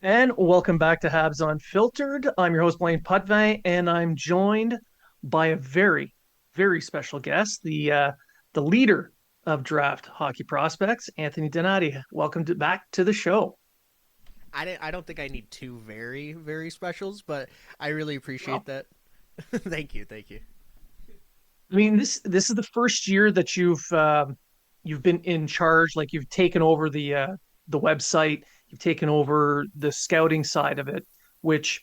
And welcome back to Habs Unfiltered. I'm your host, Blaine Putvay, and I'm joined by a very, very special guest, the leader of draft hockey prospects, Anthony Donati. Back to the show. I don't think I need two very very specials, but I really appreciate Well, that. Thank you, thank you. I mean this is the first year that you've been in charge, like you've taken over the website, you've taken over the scouting side of it, which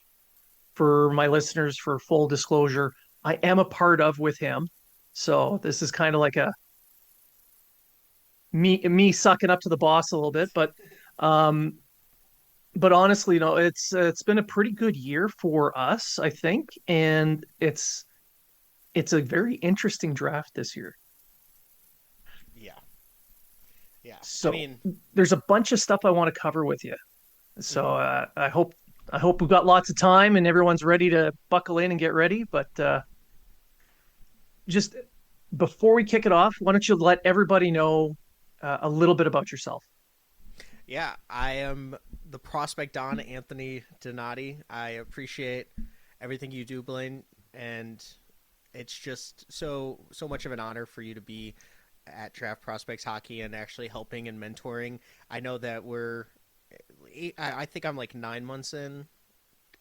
for my listeners, for full disclosure, I am a part of with him. So this is kind of like a me sucking up to the boss a little bit, um, but honestly, it's been a pretty good year for us, I think, and it's a very interesting draft this year. Yeah, yeah. I So mean, there's a bunch of stuff I want to cover with you. So mhm. I hope we've got lots of time and everyone's ready to buckle in and get ready. But just before we kick it off, why don't you let everybody know a little bit about yourself? Yeah, I am the prospect Don Anthony Donati. I appreciate everything you do, Blaine, and it's just so much of an honor for you to be at Draft Prospects Hockey and actually helping and mentoring. I know that I think I'm like 9 months in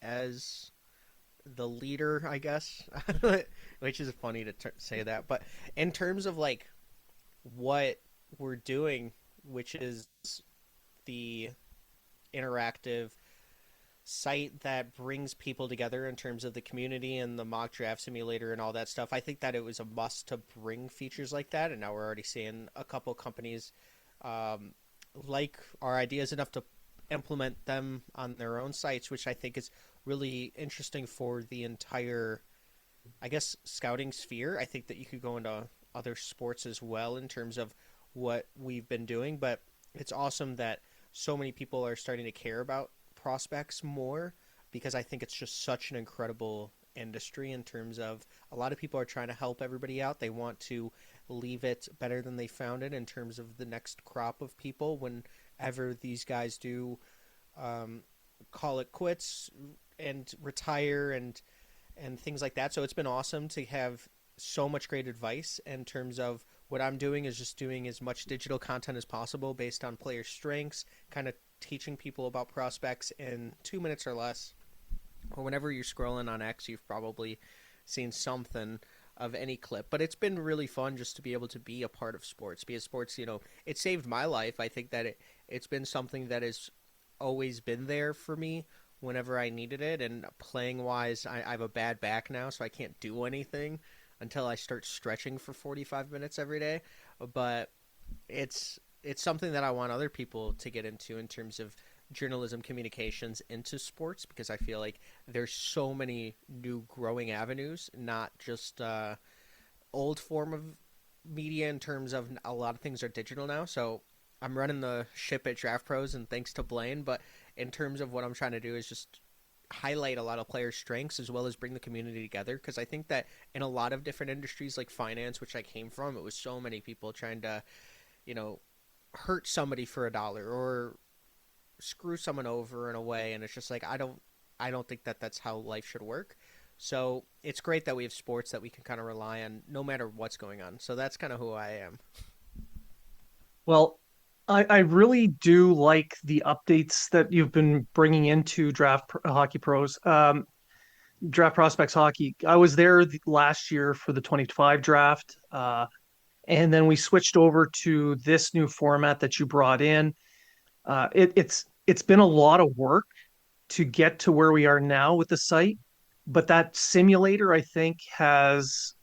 as the leader, I guess, which is funny to say that. But in terms of like what we're doing, which is the interactive site that brings people together in terms of the community and the mock draft simulator and all that stuff, I think that it was a must to bring features like that. And now we're already seeing a couple companies um, like our ideas enough to implement them on their own sites, which I think is really interesting for the entire, I guess, scouting sphere. I think that you could go into other sports as well in terms of what we've been doing, but it's awesome that so many people are starting to care about prospects more because I think it's just such an incredible industry in terms of a lot of people are trying to help everybody out. They want to leave it better than they found it in terms of the next crop of people whenever these guys do um, call it quits and retire and things like that. So it's been awesome to have so much great advice in terms of what I'm doing is just doing as much digital content as possible based on player strengths, kind of teaching people about prospects in 2 minutes or less. Or whenever you're scrolling on X, you've probably seen something of any clip. But it's been really fun just to be able to be a part of sports. Because sports, it saved my life. I think that it's been something that has always been there for me whenever I needed it. And playing wise, I have a bad back now, so I can't do anything until I start stretching for 45 minutes every day. But it's something that I want other people to get into in terms of journalism communications into sports because I feel like there's so many new growing avenues, not just old form of media in terms of a lot of things are digital now. So I'm running the ship at Draft Pros and thanks to Blaine, but in terms of what I'm trying to do is just highlight a lot of players' strengths as well as bring the community together because I think that in a lot of different industries like finance, which I came from, it was so many people trying to, you know, hurt somebody for a dollar or screw someone over in a way and it's just like I don't think that that's how life should work. So it's great that we have sports that we can kind of rely on no matter what's going on. So that's kind of who I am. Well, I really do like the updates that you've been bringing into Hockey Pros, Draft Prospects Hockey. I was there last year for the 25 draft, and then we switched over to this new format that you brought in. It's been a lot of work to get to where we are now with the site, but that simulator I think has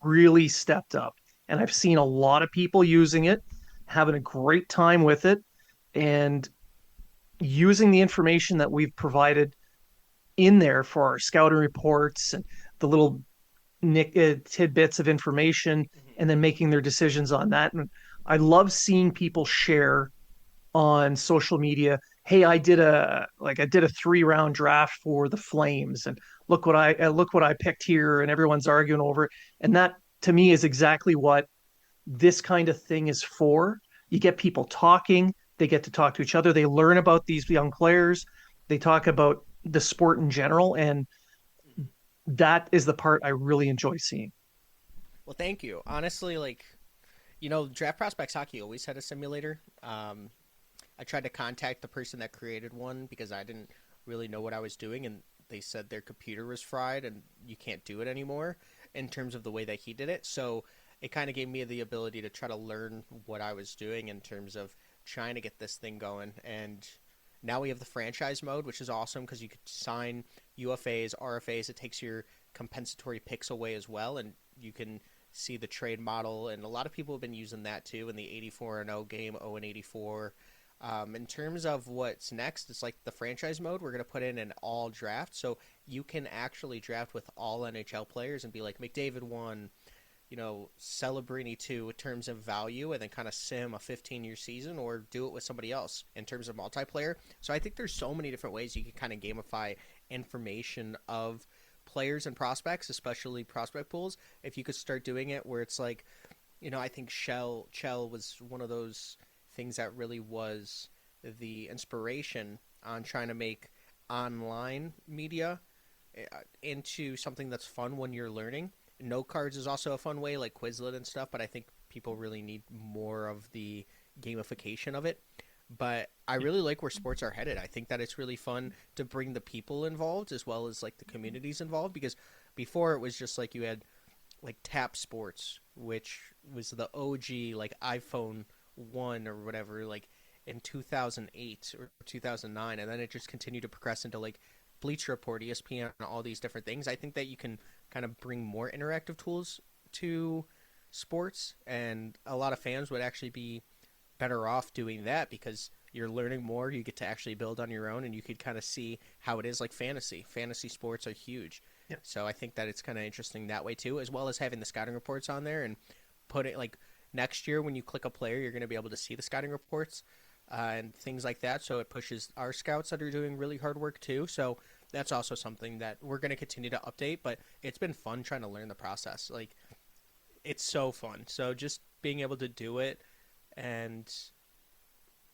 really stepped up, and I've seen a lot of people using it, having a great time with it, and using the information that we've provided in there for our scouting reports and the little tidbits of information, Mm-hmm. and then making their decisions on that. And I love seeing people share on social media, hey, I did a 3 round draft for the Flames, and look what I picked here, and everyone's arguing over it. And that to me is exactly what this kind of thing is for. You get people talking, they get to talk to each other, they learn about these young players, They talk about the sport in general, and that is the part I really enjoy seeing. Well, thank you. Honestly, like Draft Prospects Hockey always had a simulator. I tried to contact the person that created one because I didn't really know what I was doing, and they said their computer was fried and you can't do it anymore in terms of the way that he did it. So it kind of gave me the ability to try to learn what I was doing in terms of trying to get this thing going. And now we have the franchise mode, which is awesome because you could sign UFAs, RFAs. It takes your compensatory picks away as well, and you can see the trade model. And a lot of people have been using that too in the 84 and 0 game, 0 and 84. In terms of what's next, it's like the franchise mode. We're going to put in an all draft, so you can actually draft with all NHL players and be like McDavid 1, Celebrini 2 in terms of value, and then kind of sim a 15-year season, or do it with somebody else in terms of multiplayer. So I think there's so many different ways you can kind of gamify information of players and prospects, especially prospect pools. If you could start doing it where it's like, I think Chell was one of those things that really was the inspiration on trying to make online media into something that's fun when you're learning. No cards is also a fun way, like Quizlet and stuff, but I think people really need more of the gamification of it. But I really like where sports are headed. I think that it's really fun to bring the people involved as well as like the communities involved, because before it was just like you had like Tap Sports, which was the OG like iPhone 1 or whatever, like in 2008 or 2009, and then it just continued to progress into like Bleacher Report, ESPN, all these different things. I think that you can kind of bring more interactive tools to sports, and a lot of fans would actually be better off doing that because you're learning more. You get to actually build on your own, and you could kind of see how it is like fantasy. Fantasy sports are huge. Yeah. So I think that it's kind of interesting that way too, as well as having the scouting reports on there and put it like next year when you click a player, you're going to be able to see the scouting reports and things like that. So it pushes our scouts that are doing really hard work too. So that's also something that we're going to continue to update. But it's been fun trying to learn the process. Like it's so fun. So just being able to do it and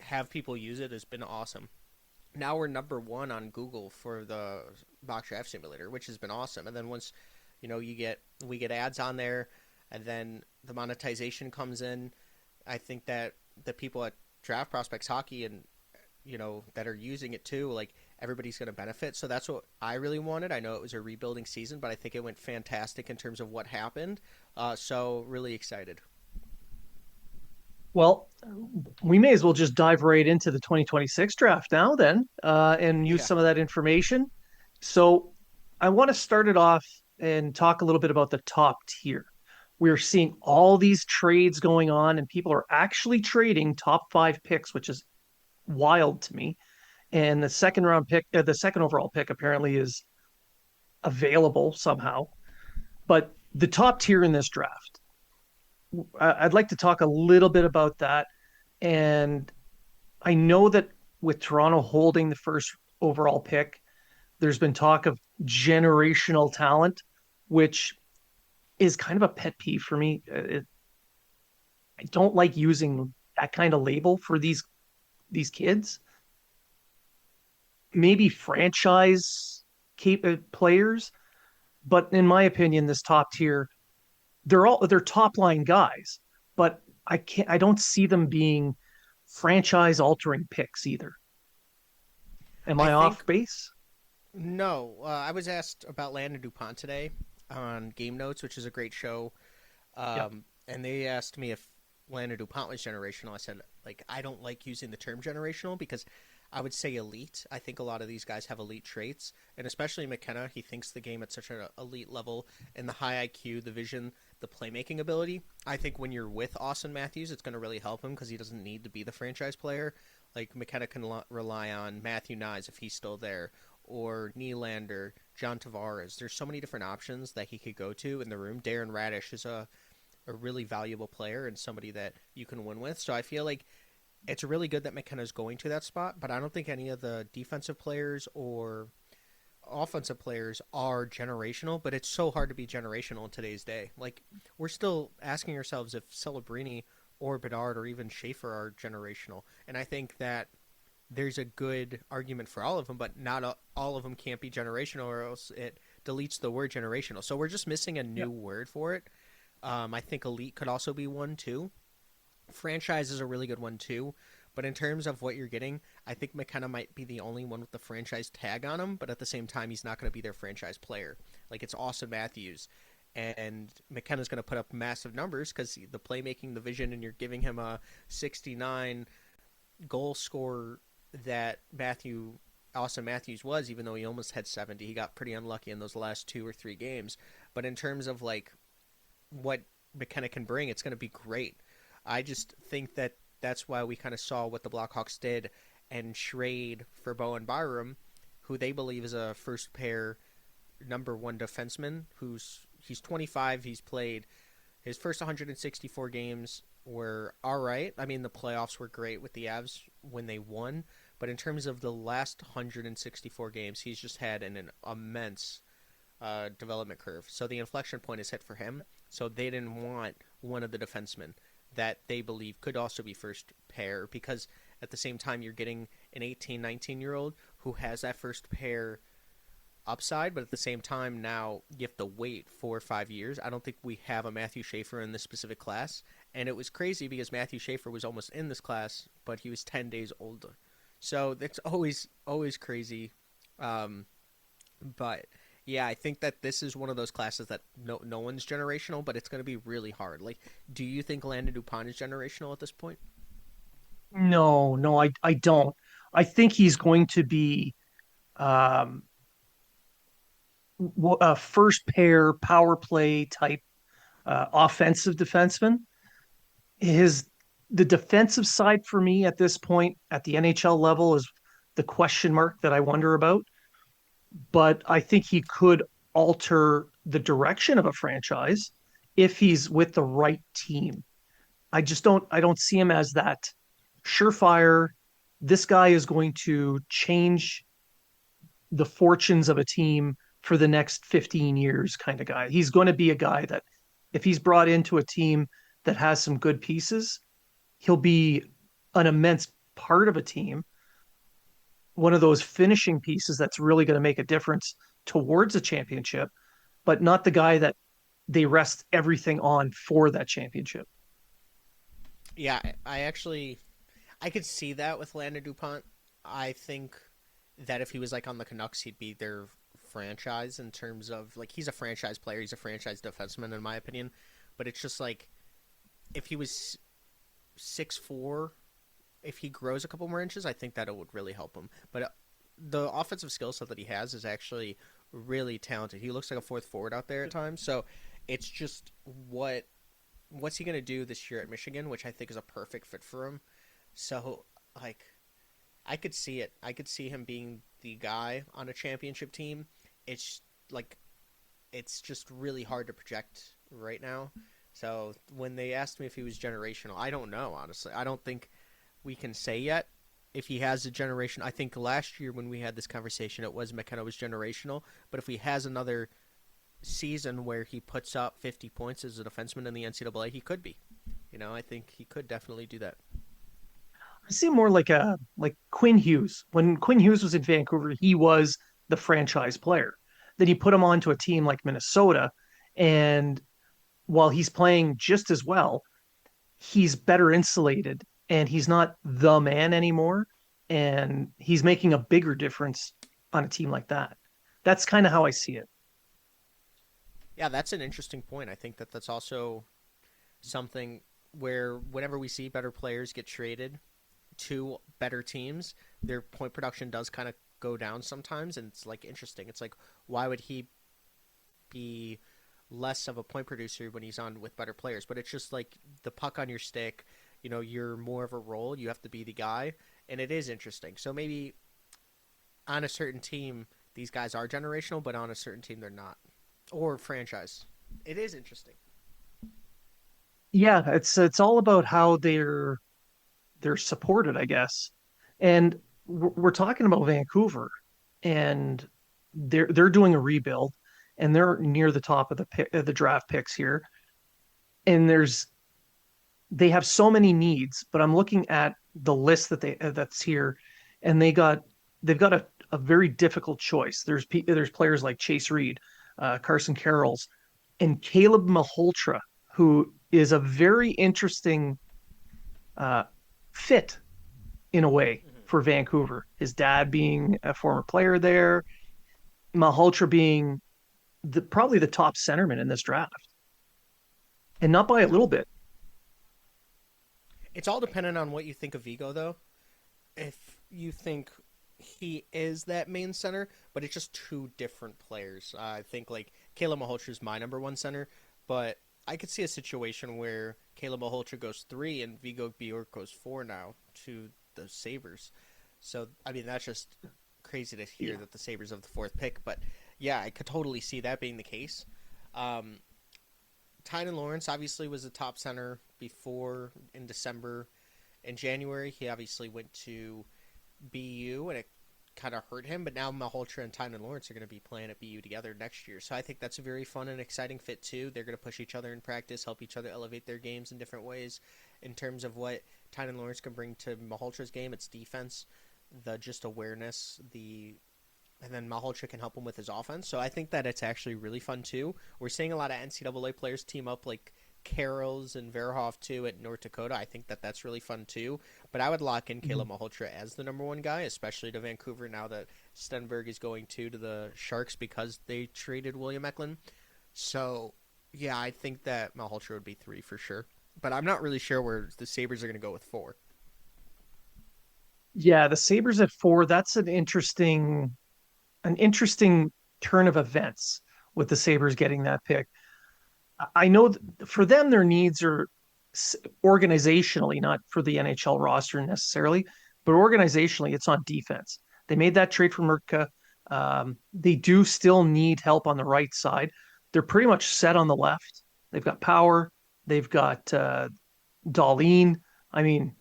have people use it has been awesome. Now we're number one on Google for the box draft simulator, which has been awesome. And then once we get ads on there, and then the monetization comes in, I think that the people at Draft Prospects Hockey and that are using it too, like everybody's going to benefit. So that's what I really wanted. I know it was a rebuilding season, but I think it went fantastic in terms of what happened. So really excited. Well, we may as well just dive right into the 2026 draft now, then, and use Yeah. some of that information. So, I want to start it off and talk a little bit about the top tier. We're seeing all these trades going on, and people are actually trading top five picks, which is wild to me. And the second round pick, the second overall pick, apparently is available somehow. But the top tier in this draft, I'd like to talk a little bit about that. And I know that with Toronto holding the first overall pick, there's been talk of generational talent, which is kind of a pet peeve for me. I don't like using that kind of label for these kids. Maybe franchise players, but in my opinion, this top tier, they're top line guys, but I don't see them being franchise altering picks either. Am I I think off base? no. I was asked about Landon Dupont today on Game Notes, which is a great show. Yeah. And they asked me if Landon Dupont was generational. I said, like, I don't like using the term generational because I would say elite. I think a lot of these guys have elite traits, and especially McKenna. He thinks the game at such an elite level, and the high IQ, the vision, the playmaking ability. I think when you're with Austin Matthews, it's going to really help him because he doesn't need to be the franchise player. Like McKenna can rely on Matthew Nyes if he's still there, or Nylander, John Tavares. There's so many different options that he could go to in the room. Darren Radish is a really valuable player and somebody that you can win with. So I feel like it's really good that McKenna's going to that spot, but I don't think any of the defensive players or offensive players are generational, but it's so hard to be generational in today's day. Like, we're still asking ourselves if Celebrini or Bedard or even Schaefer are generational. And I think that there's a good argument for all of them, but not all of them can't be generational, or else it deletes the word generational. So we're just missing a Yeah. new word for it. I think elite could also be one too. Franchise is a really good one too. But in terms of what you're getting, I think McKenna might be the only one with the franchise tag on him. But at the same time, he's not going to be their franchise player. Like it's Austin Matthews, and McKenna's going to put up massive numbers because the playmaking, the vision, and you're giving him a 69 goal scorer that Austin Matthews was, even though he almost had 70. He got pretty unlucky in those last 2 or 3 games. But in terms of like what McKenna can bring, it's going to be great. I just think that that's why we kind of saw what the Blackhawks did and trade for Bowen Byram, who they believe is a first pair number one defenseman. He's 25. He's played his first 164 games were all right. I mean, the playoffs were great with the Avs when they won, but in terms of the last 164 games, he's just had an immense development curve. So the inflection point is hit for him. So they didn't want one of the defensemen that they believe could also be first pair, because at the same time you're getting an 18, 19-year-old who has that first pair upside, but at the same time now you have to wait 4 or 5 years. I don't think we have a Matthew Schaefer in this specific class, and it was crazy because Matthew Schaefer was almost in this class, but he was 10 days older. So that's always crazy. Um, but yeah, I think that this is one of those classes that no one's generational, but it's going to be really hard. Like, do you think Landon Dupont is generational at this point? No, no, I don't. I think he's going to be um, a first pair power play type offensive defenseman. His The defensive side for me at this point at the NHL level is the question mark that I wonder about. But I think he could alter the direction of a franchise if he's with the right team. I don't see him as that surefire. This guy is going to change the fortunes of a team for the next 15 years kind of guy. He's going to be a guy that if he's brought into a team that has some good pieces, he'll be an immense part of a team, one of those finishing pieces that's really going to make a difference towards a championship, but not the guy that they rest everything on for that championship. Yeah, I could see that with Landon Dupont. I think that if he was like on the Canucks, he'd be their franchise in terms of like he's a franchise player, he's a franchise defenseman in my opinion. But it's just like if he was 6'4", if he grows a couple more inches, I think that it would really help him. But the offensive skill set that he has is actually really talented. He looks like a fourth forward out there at times. So it's just what's he going to do this year at Michigan, which I think is a perfect fit for him. So like I could see it. I could see him being the guy on a championship team. It's like it's just really hard to project right now. So when they asked me if he was generational, I don't know, honestly. I don't think we can say yet if he has a generation. I think last year when we had this conversation, it was McKenna was generational. But if he has another season where he puts up 50 points as a defenseman in the NCAA, he could be. I think he could definitely do that. I see him more like Quinn Hughes. When Quinn Hughes was in Vancouver, he was the franchise player. Then you put him onto a team like Minnesota, and while he's playing just as well, he's better insulated and he's not the man anymore. And he's making a bigger difference on a team like that. That's kind of how I see it. Yeah, that's an interesting point. I think that that's also something where whenever we see better players get traded to better teams, their point production does kind of go down sometimes, and it's like interesting. It's like why would he be less of a point producer when he's on with better players? But it's just like the puck on your stick. You're more of a role. You have to be the guy, and it is interesting. So maybe on a certain team, these guys are generational, but on a certain team, they're not, or franchise. It is interesting. Yeah, it's all about how they're supported, I guess. And we're talking about Vancouver, and they're doing a rebuild, and they're near the top of the draft picks here. And they have so many needs, but I'm looking at the list that's here, and they've got a very difficult choice. There's players like Chase Reed, Carson Carrolls, and Caleb Malholtra, who is a very interesting uh, fit in a way for Vancouver. His dad being a former player there, Malholtra being probably the top centerman in this draft, and not by a Yeah. little bit. It's all dependent on what you think of Vigo, though. If you think he is that main center, but it's just two different players. I think like Caleb Malholtra is my number one center, but I could see a situation where Caleb Malholtra goes three and Vigo Bjork goes four now to the Sabres. So I mean that's just crazy to hear Yeah. that the Sabres have the fourth pick, but yeah, I could totally see that being the case. Um, Tynan Lawrence obviously was a top center before in December. In January, he obviously went to BU and it kind of hurt him, but now Malholtra and Tynan Lawrence are going to be playing at BU together next year. So I think that's a very fun and exciting fit too. They're going to push each other in practice, help each other elevate their games in different ways. In terms of what Tynan Lawrence can bring to Malholtra's game, it's defense, the just awareness, the and then Malholtra can help him with his offense. So I think that it's actually really fun too. We're seeing a lot of NCAA players team up like Carrolls and Verhoff too at North Dakota. I think that that's really fun too. But I would lock in Mhm. Caleb Malholtra as the number one guy, especially to Vancouver now that Stenberg is going to the Sharks because they traded William Eklund. So yeah, I think that Malholtra would be three for sure. But I'm not really sure where the Sabres are going to go with four. Yeah, the Sabres at four, that's an interesting turn of events with the Sabres getting that pick. I know for them, their needs are organizationally, not for the NHL roster necessarily, but organizationally, it's on defense. They made that trade for Murka. They do still need help on the right side. They're pretty much set on the left. They've got power. They've got Darlene. I mean,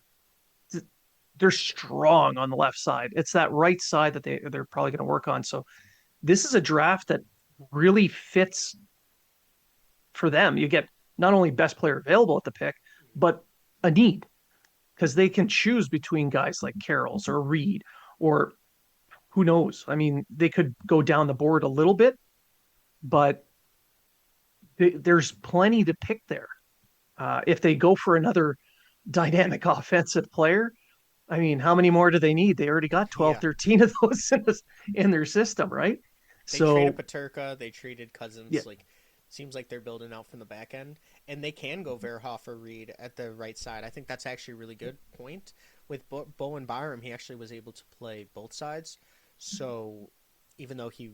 they're strong on the left side. It's that right side that they're probably going to work on. So this is a draft that really fits for them. You get not only best player available at the pick, but a need because they can choose between guys like Carrolls or Reed or who knows. I mean, they could go down the board a little bit, but there's plenty to pick there. If they go for another dynamic offensive player, I mean, how many more do they need? They already got 12, Yeah. 13 of those in their system, right? They traded So, Paterka. They traded yeah, Cousins. Like, seems like they're building out from the back end, and they can go Verhoff or Reed at the right side. I think that's actually a really good point. With Bowen Byram, he actually was able to play both sides. So, even though he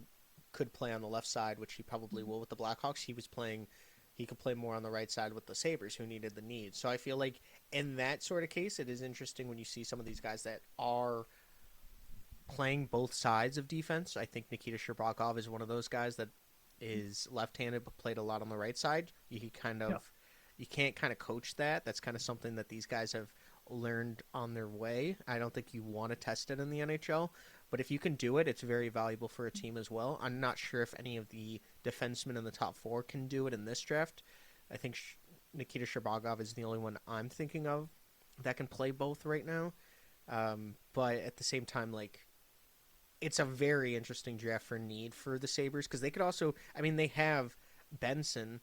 could play on the left side, which he probably will with the Blackhawks, he was playing. He could play more on the right side with the Sabres, who needed the need. So I feel like in that sort of case, it is interesting when you see some of these guys that are playing both sides of defense. I think Nikita Sherbakov is one of those guys that is left-handed but played a lot on the right side. yeah. You can't kind of coach that. That's kind of something that these guys have learned on their way. I don't think you want to test it in the NHL, but if you can do it, it's very valuable for a team as well. I'm not sure if any of the defensemen in the top four can do it in this draft. I think Nikita Sherbakov is the only one I'm thinking of that can play both right now. But at the same time, like it's a very interesting draft for need for the Sabres because they could also, I mean, they have Benson,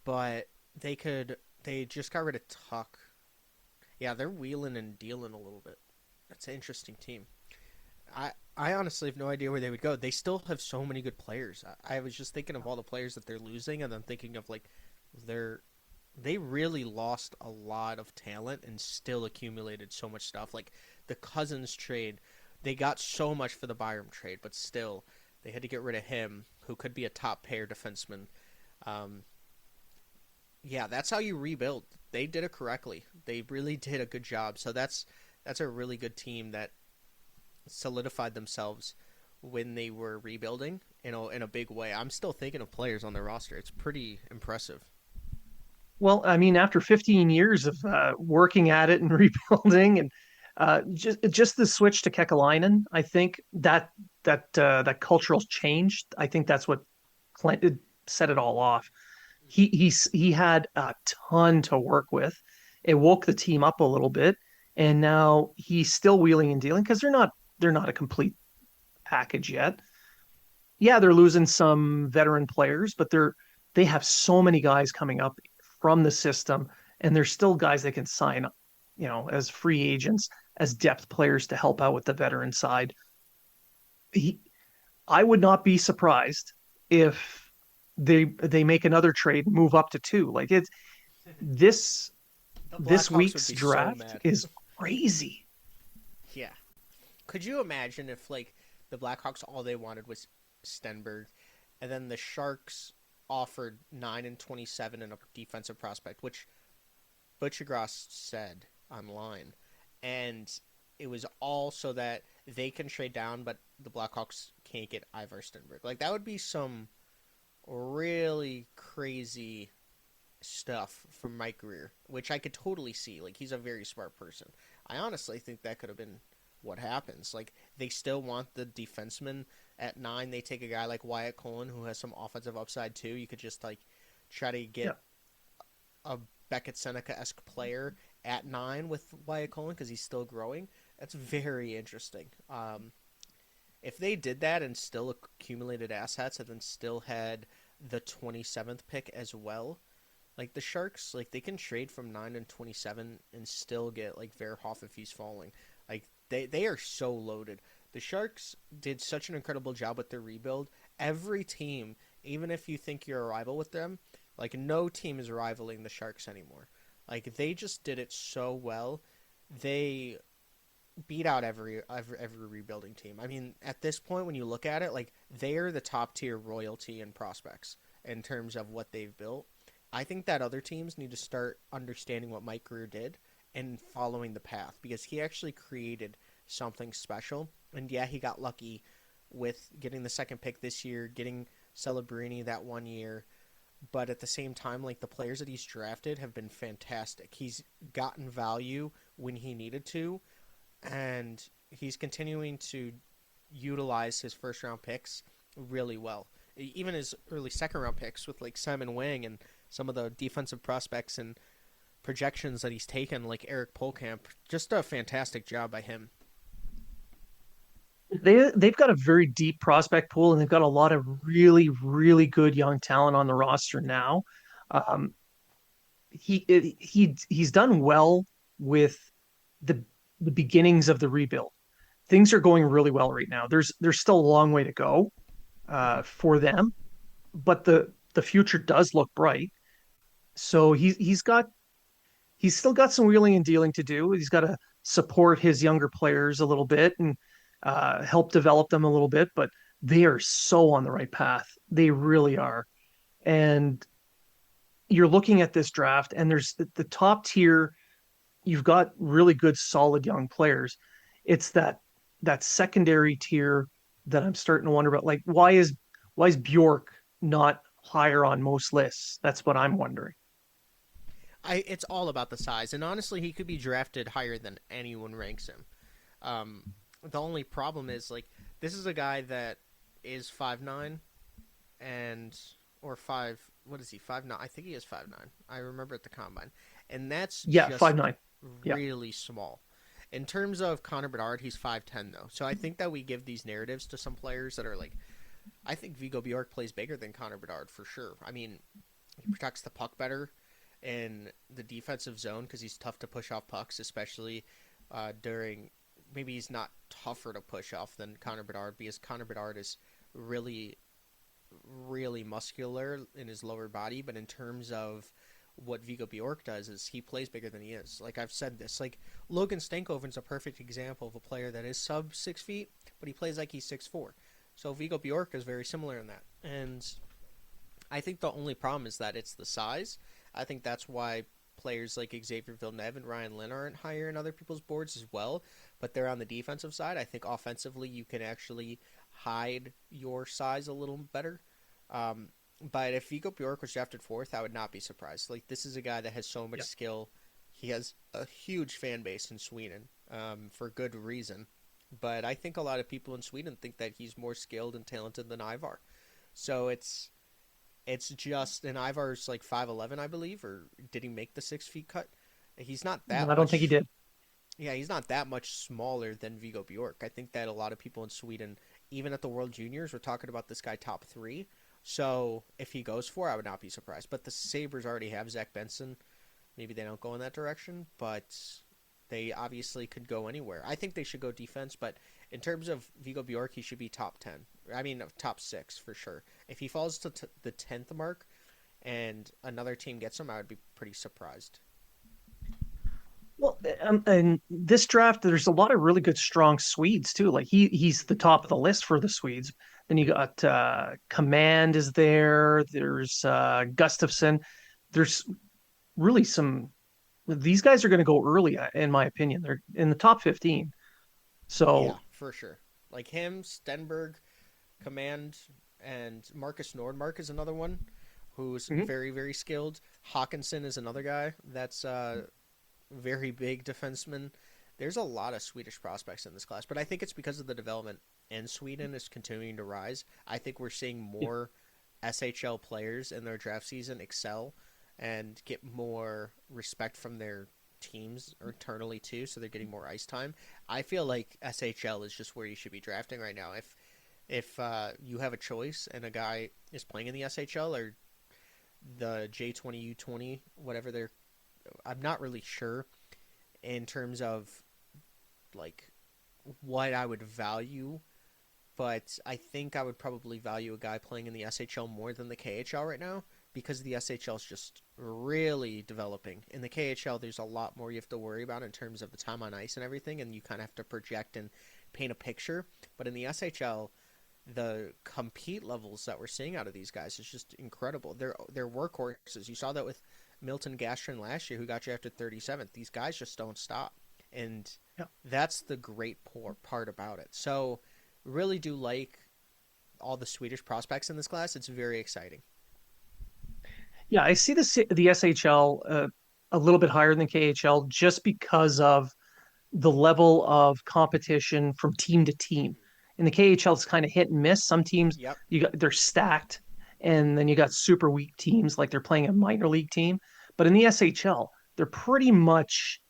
but they just got rid of Tuck. Yeah, they're wheeling and dealing a little bit. That's an interesting team. I honestly have no idea where they would go. They still have so many good players. I was just thinking of all the players that they're losing, and then thinking of like they're they really lost a lot of talent and still accumulated so much stuff. Like the Cousins trade, they got so much for the Byram trade, but still they had to get rid of him, who could be a top pair defenseman. Um, yeah, that's how you rebuild. They did it correctly. They really did a good job. So that's a really good team that solidified themselves when they were rebuilding in a big way. I'm still thinking of players on their roster. It's pretty impressive. Well, I mean, after 15 years of working at it and rebuilding, and just the switch to Kekalainen, I think that cultural change. I think that's what set it all off. He had a ton to work with. It woke the team up a little bit, and now he's still wheeling and dealing because they're not. they're not a complete package yet. Yeah, they're losing some veteran players, but they have so many guys coming up from the system, and there's still guys they can sign, as free agents, as depth players to help out with the veteran side. He, I would not be surprised if they make another trade, move up to two. Like it's this The this Blackhawks would week's be so draft mad. is crazy. Yeah. Could you imagine if like the Blackhawks all they wanted was Stenberg, and then the Sharks offered 9 and 27 and a defensive prospect, which Butchergross said online, and it was all so that they can trade down, but the Blackhawks can't get Ivar Stenberg. Like that would be some really crazy stuff from Mike Greer, which I could totally see. Like he's a very smart person. I honestly think that could have been what happens. Like they still want the defenseman at 9. They take a guy like Wyatt Cullen who has some offensive upside too. You could just like try to Yeah. get a Beckett Seneca esque player at 9 with Wyatt Cullen because he's still growing. That's very interesting. If they did that and still accumulated assets and then still had the 27th pick as well, like the Sharks, like they can trade from 9 and 27 and still get like Verhoff if he's falling. Like they are so loaded. The Sharks did such an incredible job with their rebuild. Every team, even if you think you're a rival with them, like no team is rivaling the Sharks anymore. Like they just did it so well. They beat out every rebuilding team. I mean, at this point, when you look at it, like they are the top tier royalty and prospects in terms of what they've built. I think that other teams need to start understanding what Mike Greer did and following the path because he actually created something special. And yeah, he got lucky with getting the second pick this year, getting Celebrini that one year. But at the same time, like the players that he's drafted have been fantastic. He's gotten value when he needed to, and he's continuing to utilize his first round picks really well. Even his early second round picks with like Simon Wang and some of the defensive prospects and projections that he's taken, like Eric Polkamp, just a fantastic job by him. They've got a very deep prospect pool, and they've got a lot of really, really good young talent on the roster now. Um, he's done well with the the beginnings of the rebuild. Things are going really well right now. There's still a long way to go Mm-hmm. for them, but the future does look bright. So he's still got some wheeling and dealing to do. He's got to support his younger players a little bit and help develop them a little bit, but they are so on the right path. They really are. And you're looking at this draft, and there's the top tier. You've got really good, solid young players. It's that secondary tier that I'm starting to wonder about. Like, why is Bjork not higher on most lists? That's what I'm wondering. It's all about the size, and honestly, he could be drafted higher than anyone ranks him. Um, the only problem is like this is a guy that is 5'9" and or five. What is he? 5'9". I think he is 5'9". I remember at the combine, and that's Yeah, five just nine. Yeah. really small. In terms of Connor Bedard, he's 5'10" though, so I think that we give these narratives to some players that are like, I think Vigo Bjork plays bigger than Connor Bedard for sure. I mean, he protects the puck better in the defensive zone because he's tough to push off pucks, especially during. Maybe he's not tougher to push off than Connor Bedard because Connor Bedard is really, really muscular in his lower body. But in terms of what Vigo Bjork does, is he plays bigger than he is. Like I've said this, like Logan Stankoven's a perfect example of a player that is sub 6 feet, but he plays like he's 6'4". So Vigo Bjork is very similar in that, and I think the only problem is that it's the size. I think that's why players like Xavier Villeneuve and Ryan Lynn aren't higher in other people's boards as well. But they're on the defensive side. I think offensively you can actually hide your size a little better. Um, but if Vigo Bjork was drafted fourth, I would not be surprised. Like this is a guy that has so much Yeah. skill. He has a huge fan base in Sweden for good reason. But I think a lot of people in Sweden think that he's more skilled and talented than Ivar. So it's just and Ivar's like 5'11", I believe, or did he make the 6 feet cut? He's not No, that I don't think he much. did. Yeah, he's not that much smaller than Vigo Bjork. I think that a lot of people in Sweden, even at the World Juniors, were talking about this guy top three. So if he goes for, I would not be surprised. But the Sabres already have Zach Benson. Maybe they don't go in that direction, but they obviously could go anywhere. I think they should go defense, but in terms of Vigo Bjork, he should be top 10. I mean, top six for sure. If he falls to the 10th mark and another team gets him, I would be pretty surprised. Well, and this draft, there's a lot of really good, strong Swedes too. Like he's the top of the list for the Swedes. Then you got Command is there. There's Gustafsson. There's really some. These guys are going to go early, in my opinion. They're in the top 15. Yeah, So, for sure. Like him, Stenberg, Command, and Marcus Nordmark is another one who's mhm. very, very skilled. Hawkinson is another guy that's very big defenseman. There's a lot of Swedish prospects in this class, but I think it's because of the development in Sweden is continuing to rise. I think we're seeing Yeah. more SHL players in their draft season excel and get more respect from their teams internally too, so they're getting more ice time. I feel like SHL is just where you should be drafting right now. If you have a choice and a guy is playing in the SHL or the J20 U20, whatever they're, I'm not really sure in terms of like what I would value, but I think I would probably value a guy playing in the SHL more than the KHL right now because the SHL is just really developing. In the KHL, there's a lot more you have to worry about in terms of the time on ice and everything, and you kind of have to project and paint a picture. But in the SHL, the compete levels that we're seeing out of these guys is just incredible. They're workhorses. You saw that with Milton Gastrin last year, who got drafted 37th. These guys just don't stop, and Yeah. that's the great part about it. So, really do like all the Swedish prospects in this class. It's very exciting. Yeah, I see the SHL a little bit higher than KHL just because of the level of competition from team to team. In the KHL, it's kind of hit and miss. Some teams Yep. they're stacked, and then you got super weak teams like they're playing a minor league team. But in the SHL, they're pretty much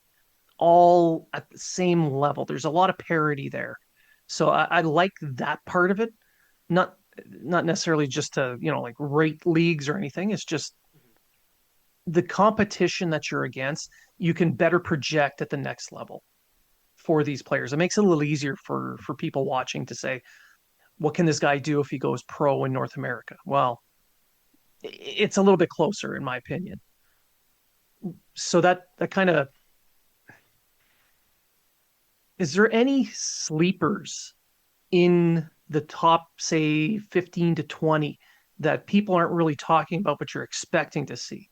all at the same level. There's a lot of parity there, so I like that part of it. Not not necessarily just to like rate leagues or anything. It's just the competition that you're against. You can better project at the next level for these players. It makes it a little easier for people watching to say, what can this guy do if he goes pro in North America? Well, it's a little bit closer in my opinion. So that kind of is there any sleepers in the top say 15 to 20 that people aren't really talking about but you're expecting to see?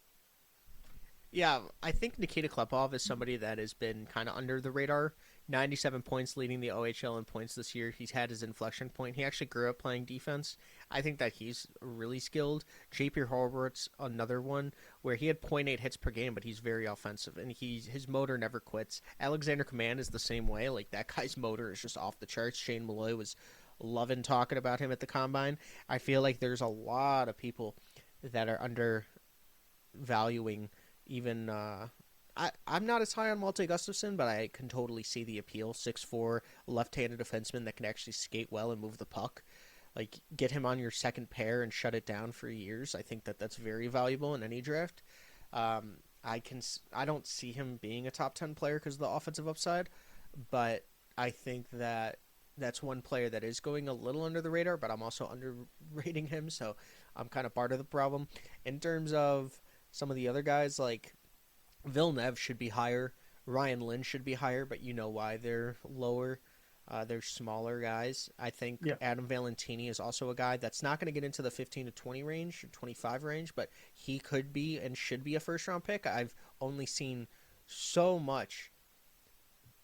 Yeah, I think Nikita Klepov is somebody that has been kind of under the radar. 97 points leading the OHL in points this year. He's had his inflection point. He actually grew up playing defense. I think that he's really skilled. JP Horwitz, another one where he had point 0.8 hits per game, but he's very offensive and his motor never quits. Alexander Command is the same way. Like that guy's motor is just off the charts. Shane Malloy was loving talking about him at the combine. I feel like there's a lot of people that are undervaluing even I'm not as high on Malte Gustafsson, but I can totally see the appeal. 6'4", left-handed defenseman that can actually skate well and move the puck. Like get him on your second pair and shut it down for years. I think that that's very valuable in any draft. I don't see him being a top 10 player because of the offensive upside, but I think that that's one player that is going a little under the radar. But I'm also underrating him, so I'm kind of part of the problem in terms of some of the other guys like Villeneuve should be higher. Ryan Lynn should be higher, but you know why they're lower. They're smaller guys. I think Yeah. Adam Valentini is also a guy that's not going to get into the 15 to 20 range, 25 range, but he could be and should be a first round pick. I've only seen so much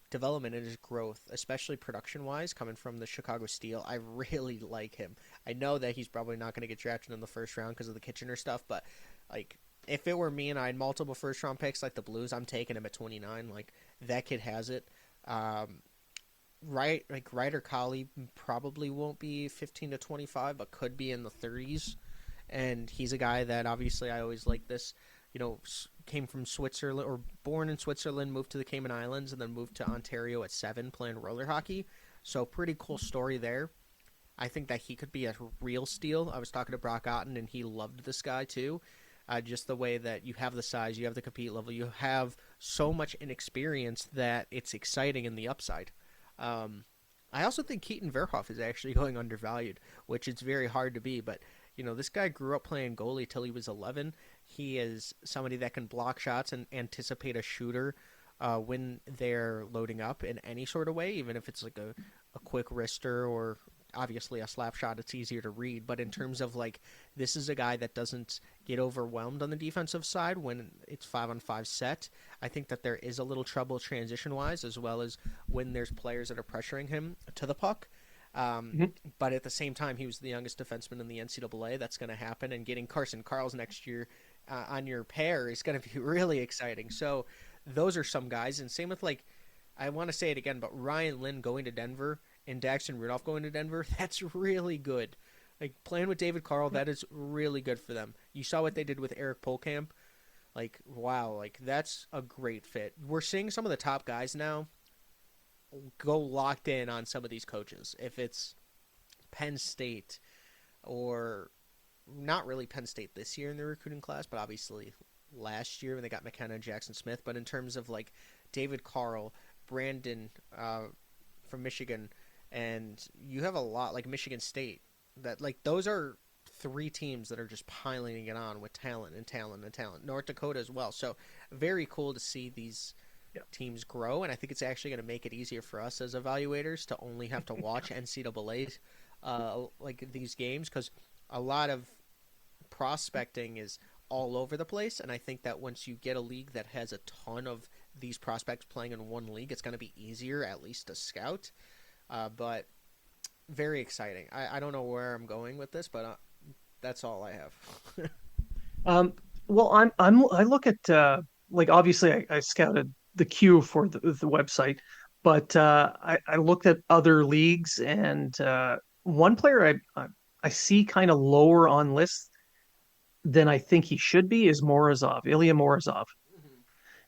development in his growth, especially production wise, coming from the Chicago Steel. I really like him. I know that he's probably not going to get drafted in the first round because of the Kitchener stuff, but like if it were me and I had multiple first round picks like the Blues, I'm taking him at 29. Like that kid has it. Right, like Ryder Collie probably won't be 15 to 25, but could be in the 30s. And he's a guy that obviously I always like this, you know, came from Switzerland or born in Switzerland, moved to the Cayman Islands, and then moved to Ontario at 7 playing roller hockey. So pretty cool story there. I think that he could be a real steal. I was talking to Brock Otten, and he loved this guy too. Just the way that you have the size, you have the compete level, you have so much inexperience that it's exciting in the upside. Um, I also think Keaton Verhoff is actually going undervalued, which it's very hard to be. But this guy grew up playing goalie till he was 11. He is somebody that can block shots and anticipate a shooter when they're loading up in any sort of way, even if it's like a quick wrister or obviously a slap shot. It's easier to read. But in terms of like, this is a guy that doesn't get overwhelmed on the defensive side when it's 5-on-5 set. I think that there is a little trouble transition wise, as well as when there's players that are pressuring him to the puck. Um, Mhm. but at the same time, he was the youngest defenseman in the NCAA. That's going to happen, and getting Carson Carls next year on your pair is going to be really exciting. So those are some guys, and same with like, I want to say it again, but Ryan Lynn going to Denver and Daxton Rudolph going to Denver, that's really good. Like playing with David Carl, that is really good for them. You saw what they did with Eric Polkamp. Like, wow, like that's a great fit. We're seeing some of the top guys now go locked in on some of these coaches. If it's Penn State or not really Penn State this year in the recruiting class, but obviously last year when they got McKenna and Jackson Smith. But in terms of like David Carl, Brandon from Michigan, and you have a lot like Michigan State that like those are three teams that are just piling it on with talent and talent and talent. North Dakota as well. So very cool to see these Yeah. teams grow, and I think it's actually going to make it easier for us as evaluators to only have to watch NCAA like these games because a lot of prospecting is all over the place, and I think that once you get a league that has a ton of these prospects playing in one league, it's going to be easier at least to scout. But very exciting. I don't know where I'm going with this, but that's all I have. Um, well, I look at like obviously I scouted the queue for the website, but I looked at other leagues and one player I see kind of lower on lists than I think he should be is Morozov, Ilya Morozov.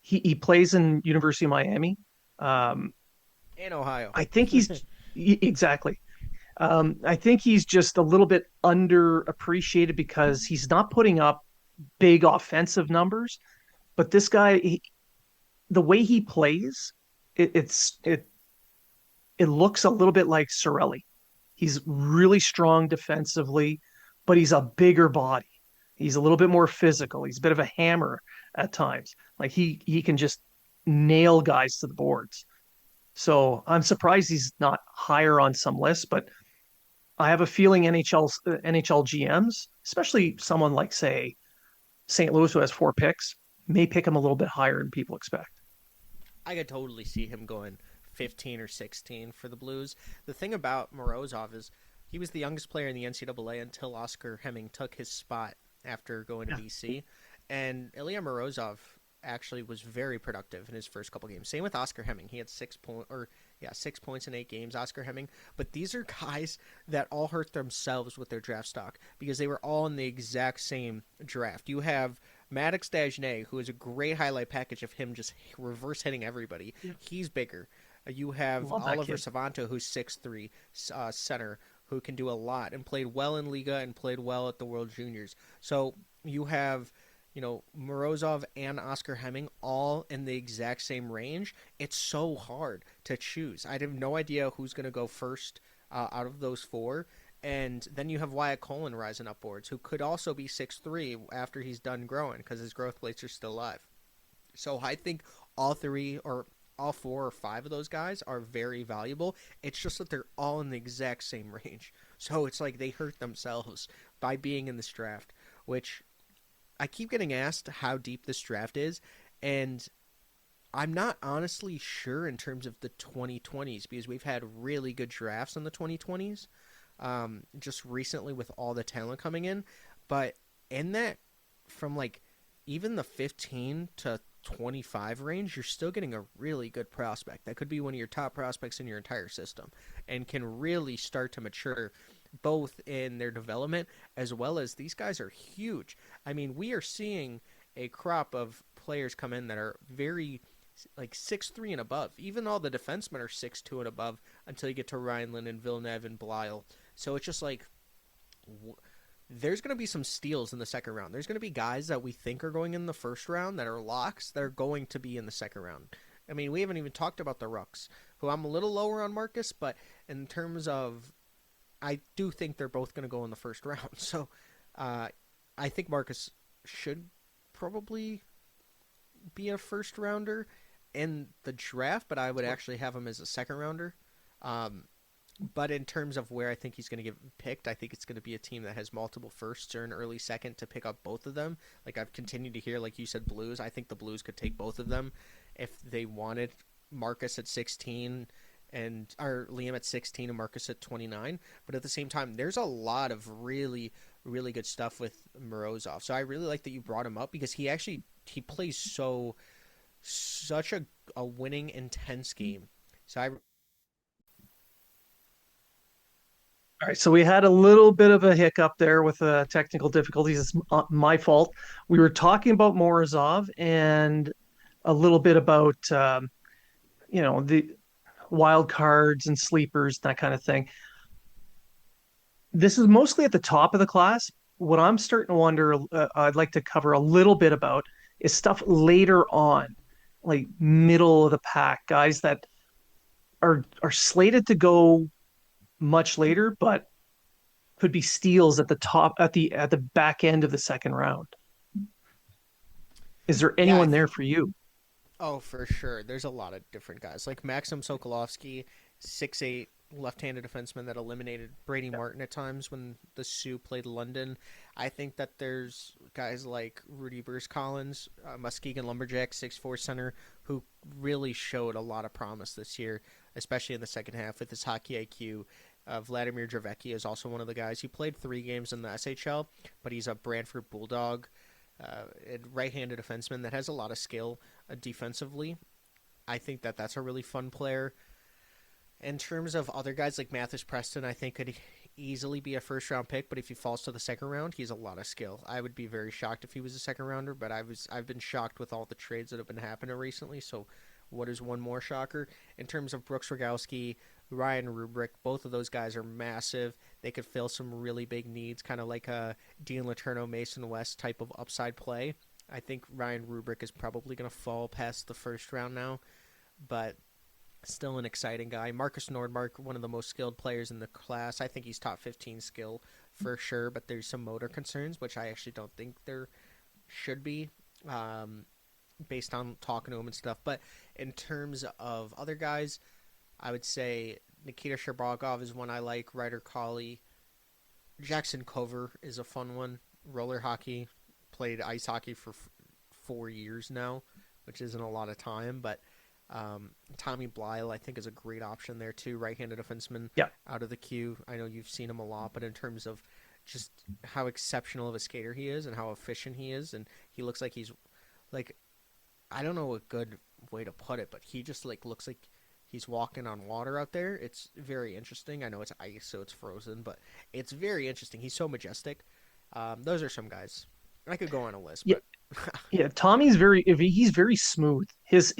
He plays in University of Miami. Um, In Ohio. I think exactly. I think he's just a little bit underappreciated because he's not putting up big offensive numbers. But this guy, the way he plays, it, it's it it looks a little bit like Sorelli. He's really strong defensively, but he's a bigger body. He's a little bit more physical. He's a bit of a hammer at times. Like he can just nail guys to the boards. So I'm surprised he's not higher on some lists, but I have a feeling NHL GMs, especially someone like say St. Louis who has 4 picks, may pick him a little bit higher than people expect. I could totally see him going 15 or 16 for the Blues. The thing about Morozov is he was the youngest player in the NCAA until Oscar Hemming took his spot after going to Yeah. BC. And Ilya Morozov actually was very productive in his first couple games. Same with Oscar Hemming. He had 6 points in 8 games, Oscar Hemming. But these are guys that all hurt themselves with their draft stock because they were all in the exact same draft. You have Maddox Dagenet, who is a great highlight package of him just reverse hitting everybody. Yeah. He's bigger. You have Love that Oliver kid. Savanto, who's 6'3", center, who can do a lot and played well in Liga and played well at the World Juniors. So you have, Morozov and Oscar Hemming all in the exact same range. It's so hard to choose. I have no idea who's going to go first out of those four. And then you have Wyatt Colin rising upwards, who could also be 6'3" after he's done growing because his growth plates are still alive. So I think all three or all 4 or 5 of those guys are very valuable. It's just that they're all in the exact same range. So it's like they hurt themselves by being in this draft, which I keep getting asked how deep this draft is, and I'm not honestly sure in terms of the 2020s because we've had really good drafts in the 2020s just recently with all the talent coming in. But in that, from like even the 15 to 25 range, you're still getting a really good prospect. That could be one of your top prospects in your entire system and can really start to mature both in their development as well as these guys are huge. I mean, we are seeing a crop of players come in that are very like 6'3" and above. Even all the defensemen are 6'2" and above until you get to Rhineland and Villeneuve and Blyle. So it's just like there's going to be some steals in the second round. There's going to be guys that we think are going in the first round that are locks that are going to be in the second round. I mean, we haven't even talked about the Rucks, who I'm a little lower on Marcus, but in terms of, I do think they're both going to go in the first round. So uh, I think Marcus should probably be a first rounder in the draft, but I would actually have him as a second rounder. Um, but in terms of where I think he's going to get picked, I think it's going to be a team that has multiple firsts or an early second to pick up both of them. Like I've continued to hear, like you said, Blues. I think the Blues could take both of them if they wanted Marcus at 16 and or Liam at 16 and Marcus at 29. But at the same time, there's a lot of really really good stuff with Morozov. So I really like that you brought him up because he plays such a winning intense game. So I All right, so we had a little bit of a hiccup there with technical difficulties. It's my fault. We were talking about Morozov and a little bit about the wild cards and sleepers, that kind of thing. This is mostly at the top of the class. What I'm starting to wonder, I'd like to cover a little bit about is stuff later on, like middle of the pack, guys that are slated to go much later, but could be steals at the top at the back end of the second round. Is there yeah, I anyone there think for you? oh for sure. There's a lot of different guys like Maxim Sokolovsky, 6'8" left-handed defenseman that eliminated Brady Martin at times when the Sioux played London. I think that there's guys like Rudy Bruce Collins, Muskegon Lumberjack, 6'4" center, who really showed a lot of promise this year, especially in the second half with his hockey IQ. Vladimir Dravecki is also one of the guys. He played 3 games in the SHL, but he's a Brantford Bulldog, a right-handed defenseman that has a lot of skill defensively. I think that that's a really fun player. In terms of other guys like Mathis Preston, I think could easily be a first round pick, but if he falls to the second round, he's a lot of skill. I would be very shocked if he was a second rounder, but I've been shocked with all the trades that have been happening recently. So, what is one more shocker in terms of Brooks Rogowski, Ryan Rubrick? Both of those guys are massive. They could fill some really big needs, kind of like a Dean Letourneau, Mason West type of upside play. I think Ryan Rubrick is probably going to fall past the first round now, but still an exciting guy. Marcus Nordmark, one of the most skilled players in the class. I think he's top 15 skill for sure, but there's some motor concerns, which I actually don't think there should be based on talking to him and stuff. But in terms of other guys, I would say Nikita Sherbakov is one I like. Ryder Colley. Jackson Cover is a fun one. Roller hockey. Played ice hockey for 4 years now, which isn't a lot of time, but Tommy Blyle, I think, is a great option there too. Right-handed defenseman Yeah. out of the queue. I know you've seen him a lot, but in terms of just how exceptional of a skater he is and how efficient he is, and he looks like he's like I don't know a good way to put it, but he just like looks like he's walking on water out there. It's very interesting. I know it's ice, so it's frozen, but it's very interesting. He's so majestic. Those are some guys. I could go on a list, Yeah, but yeah. He's very smooth. His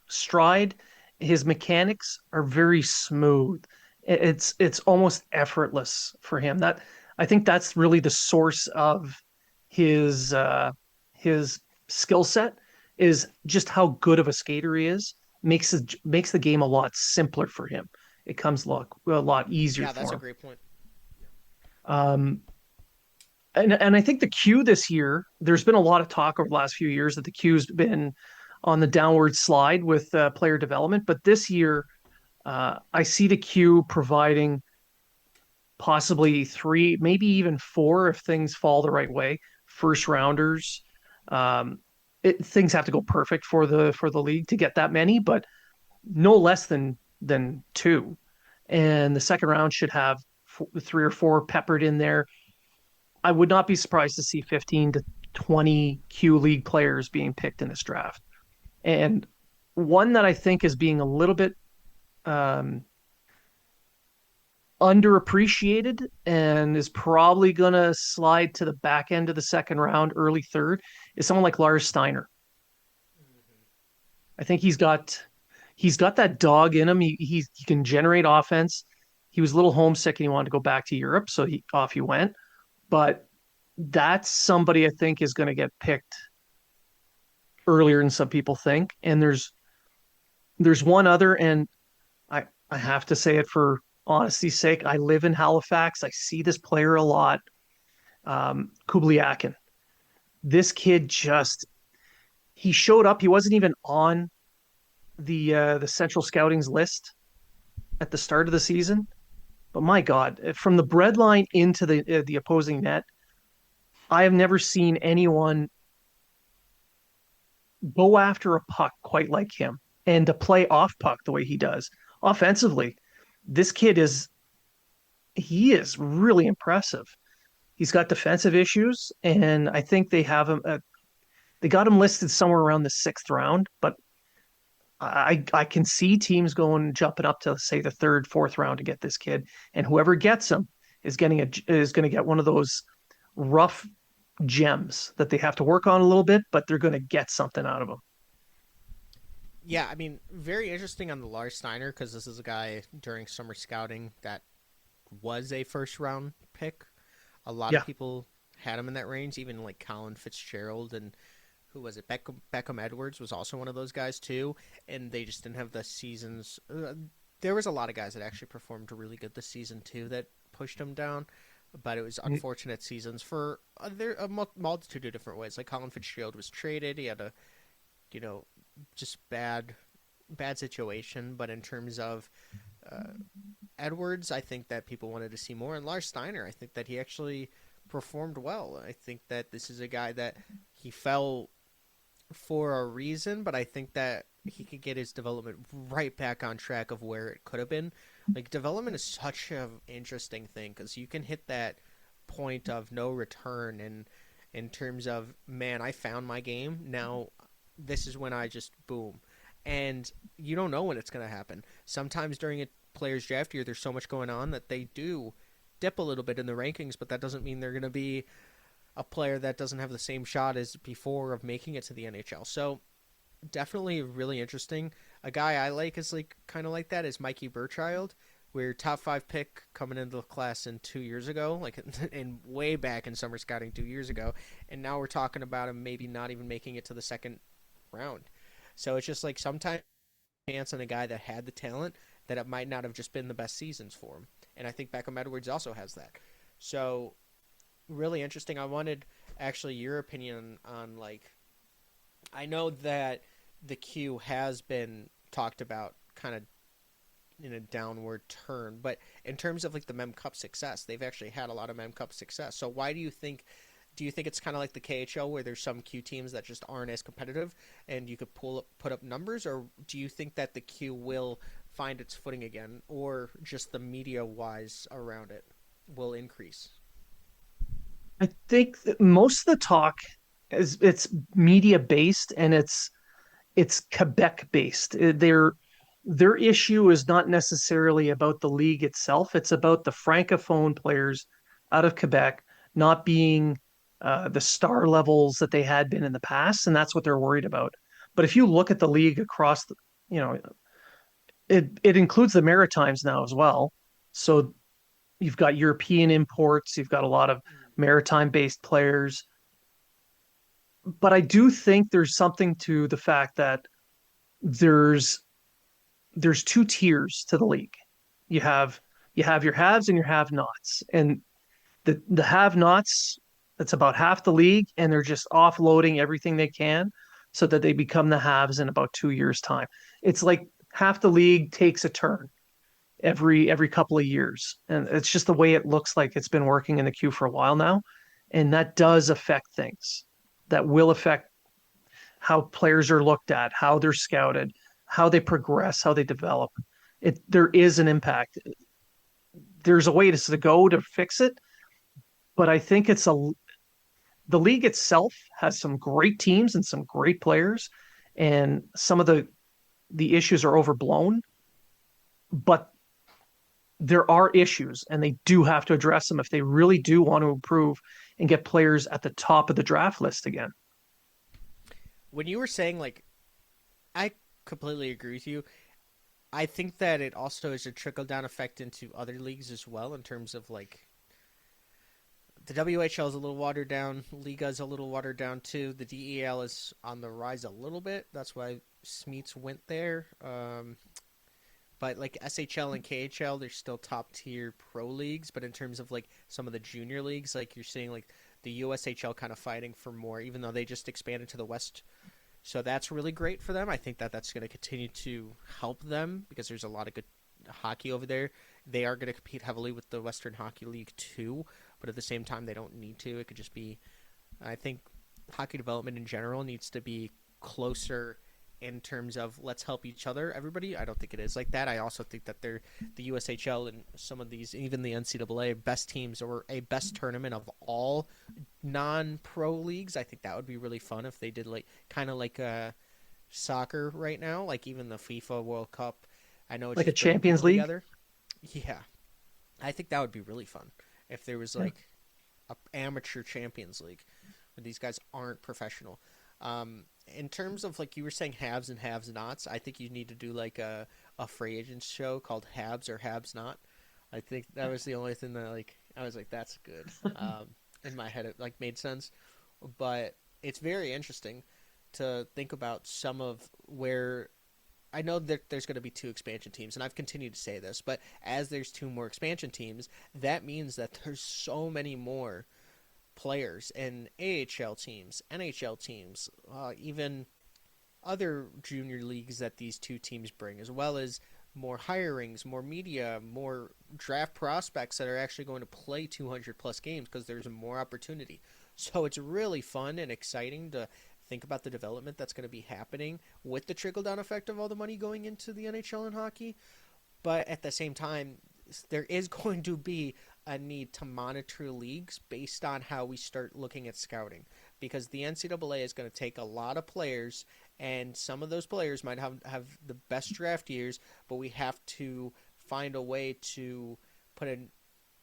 stride, his mechanics are very smooth. It's almost effortless for him. That I think that's really the source of his uh his skill set is just how good of a skater he is. Makes the game a lot simpler for him. It comes a lot easier yeah, for that's a him. great point. Um, and I think the Q this year, there's been a lot of talk over the last few years that the Q's been on the downward slide with player development. But this year, I see the Q providing possibly three, maybe even four if things fall the right way. First rounders. Um, things have to go perfect for the league to get that many, but no less than two. And the second round should have three or four peppered in there. I would not be surprised to see 15 to 20 Q League players being picked in this draft. And one that I think is being a little bit um, underappreciated and is probably going to slide to the back end of the second round, early third, is someone like Lars Steiner. I think he's got that dog in him. He can generate offense. He was a little homesick and he wanted to go back to Europe, so off he went. But that's somebody I think is going to get picked earlier than some people think. And there's one other, and I have to say it for honesty's sake. I live in Halifax. I see this player a lot. Kubliakin. This kid just he showed up. He wasn't even on the Central Scouting's list at the start of the season. But my God, from the breadline into the opposing net, I have never seen anyone go after a puck quite like him and to play off puck the way he does. Offensively, this kid is really impressive. He's got defensive issues, and I think they have him. They got him listed somewhere around the sixth round, but I can see teams going jumping up to say the third, fourth round to get this kid, and whoever gets him is going to get one of those rough gems that they have to work on a little bit, but they're going to get something out of him. Yeah, I mean, very interesting on the Lars Steiner because this is a guy during summer scouting that was a first round pick. A lot of Yeah, people had him in that range, even like Colin Fitzgerald and who was it? Beckham Edwards was also one of those guys too, and they just didn't have the seasons. There was a lot of guys that actually performed really good this season too that pushed him down, but it was unfortunate seasons for a multitude of different ways. Like Colin Fitzgerald was traded; he had a you know just bad situation. But in terms of uh, Edwards, I think that people wanted to see more, and Lars Steiner, I think that he actually performed well. I think that this is a guy that he fell for a reason, but I think that he could get his development right back on track of where it could have been. Like development is such an interesting thing because you can hit that point of no return, and in terms of man, I found my game. Now this is when I just boom, and you don't know when it's going to happen. Sometimes during a player's draft year, there's so much going on that they do dip a little bit in the rankings, but that doesn't mean they're going to be a player that doesn't have the same shot as before of making it to the NHL. So definitely really interesting. A guy I like is like kind of like that is Mikey Burchild. We're top five pick coming into the class in 2 years ago, like in way back in summer scouting 2 years ago, and now we're talking about him maybe not even making it to the second round. So it's just like sometimes chance on a guy that had the talent that it might not have just been the best seasons for him. And I think Beckham Edwards also has that. So really interesting. I wanted actually your opinion on like I know that the Q has been talked about kind of in a downward turn, but in terms of like the Mem Cup success, they've actually had a lot of Mem Cup success. So why do you think it's kind of like the KHL where there's some Q teams that just aren't as competitive and you could put up numbers, or do you think that the Q will find its footing again, or just the media wise around it will increase? I think that most of the talk is it's media based and it's Quebec based. Their issue is not necessarily about the league itself. It's about the francophone players out of Quebec not being the star levels that they had been in the past, and that's what they're worried about. But if you look at the league across the, you know, it includes the Maritimes now as well. So you've got European imports, you've got a lot of maritime based players. But I do think there's something to the fact that there's there's two tiers to the league. You have you have your haves and your have-nots. And the have-nots, that's about half the league, and they're just offloading everything they can so that they become the haves in about 2 years' time. It's like half the league takes a turn every couple of years. And it's just the way it looks like it's been working in the queue for a while now. And that does affect things. That will affect how players are looked at, how they're scouted, how they progress, how they develop. There is an impact. There's a way to go to fix it, but I think the league itself has some great teams and some great players, and some of the issues are overblown. But there are issues and they do have to address them if they really do want to improve and get players at the top of the draft list again. When you were saying like, I completely agree with you. I think that it also is a trickle down effect into other leagues as well in terms of like the WHL is a little watered down, Liga is a little watered down too. The DEL is on the rise a little bit. That's why Smeets went there. But like SHL and KHL, they're still top tier pro leagues. But in terms of like some of the junior leagues, like you're seeing like the USHL kind of fighting for more, even though they just expanded to the West. So that's really great for them. I think that that's going to continue to help them because there's a lot of good hockey over there. They are going to compete heavily with the Western Hockey League too, but at the same time, they don't need to. It could just be, I think, hockey development in general needs to be closer in terms of let's help each other. Everybody, I don't think it is like that. I also think that they're the USHL and some of these, even the NCAA best teams or a best tournament of all non-pro leagues. I think that would be really fun if they did like kind of like soccer right now, like even the FIFA World Cup. I know it's Like a just bringing Champions people League. together. Yeah, I think that would be really fun if there was Yeah. like a amateur Champions League where these guys aren't professional. In terms of like you were saying haves and haves nots, I think you need to do like a free agents show called Habs or Habs Not. I think that was the only thing that like I was like that's good. In my head it like made sense, but it's very interesting to think about some of where I know that there's going to be two expansion teams, and I've continued to say this, but as there's two more expansion teams, that means that there's so many more players in AHL teams, NHL teams, even other junior leagues that these two teams bring, as well as more hirings, more media, more draft prospects that are actually going to play 200 plus games because there's more opportunity. So it's really fun and exciting to think about the development that's going to be happening with the trickle down effect of all the money going into the NHL and hockey. But at the same time, there is going to be a need to monitor leagues based on how we start looking at scouting because the NCAA is going to take a lot of players and some of those players might have the best draft years, but we have to find a way to put in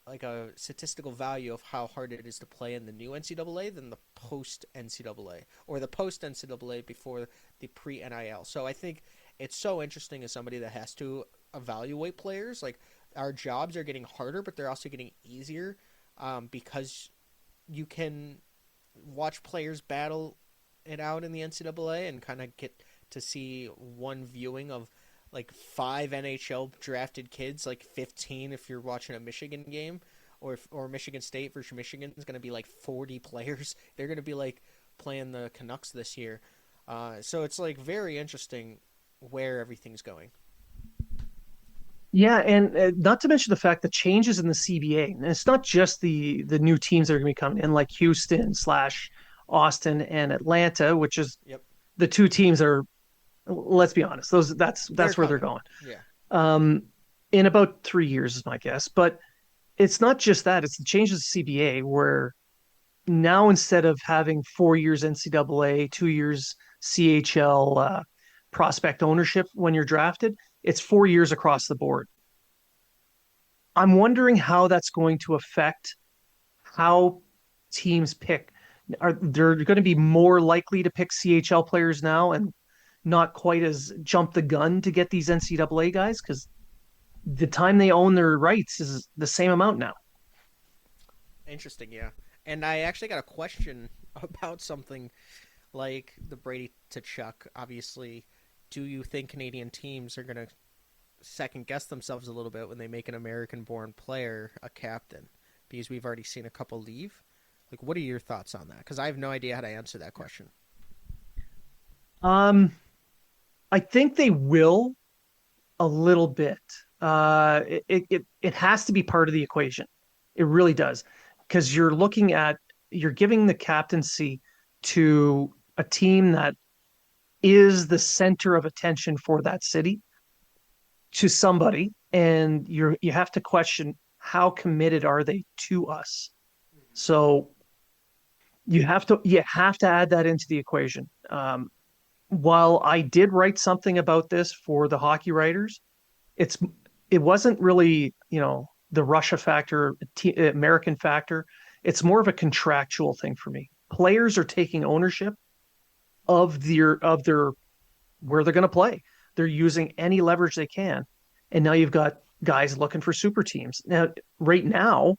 like a statistical value of how hard it is to play in the new NCAA than the post NCAA or the post NCAA before the pre NIL. So I think it's so interesting as somebody that has to evaluate players. Like our jobs are getting harder, but they're also getting easier because you can watch players battle it out in the NCAA and kind of get to see one viewing of like five NHL drafted kids, like 15 if you're watching a Michigan game, or Michigan State versus Michigan is going to be like 40 players. They're going to be like playing the Canucks this year. So it's like very interesting where everything's going. Yeah, and not to mention the fact that changes in the CBA, and it's not just the new teams that are going to be coming in, like Houston slash Austin and Atlanta, which is Yep, the two teams that are, let's be honest, those they're that's where they're coming. going. Yeah, Um, in about 3 years is my guess, but it's not just that; it's the changes to CBA where now instead of having 4 years NCAA, 2 years CHL prospect ownership when you're drafted, it's 4 years across the board. I'm wondering how that's going to affect how teams pick. Are they're going to be more likely to pick CHL players now and not quite as jump the gun to get these NCAA guys because the time they own their rights is the same amount now. interesting. Yeah, and I actually got a question about something like the Brady to Chuck. Obviously, do you think Canadian teams are going to second guess themselves a little bit when they make an American born player a captain? Because we've already seen a couple leave. Like, what are your thoughts on that? Because I have no idea how to answer that question. Um, I think they will a little bit. It has to be part of the equation. It really does, because you're giving the captaincy to a team that is the center of attention for that city to somebody, and you have to question how committed are they to us. So you have to add that into the equation. While I did write something about this for the hockey writers, it's it wasn't really, the Russia factor, American factor. It's more of a contractual thing for me. Players are taking ownership of their where they're going to play. They're using any leverage they can. And now you've got guys looking for super teams. Now, right now,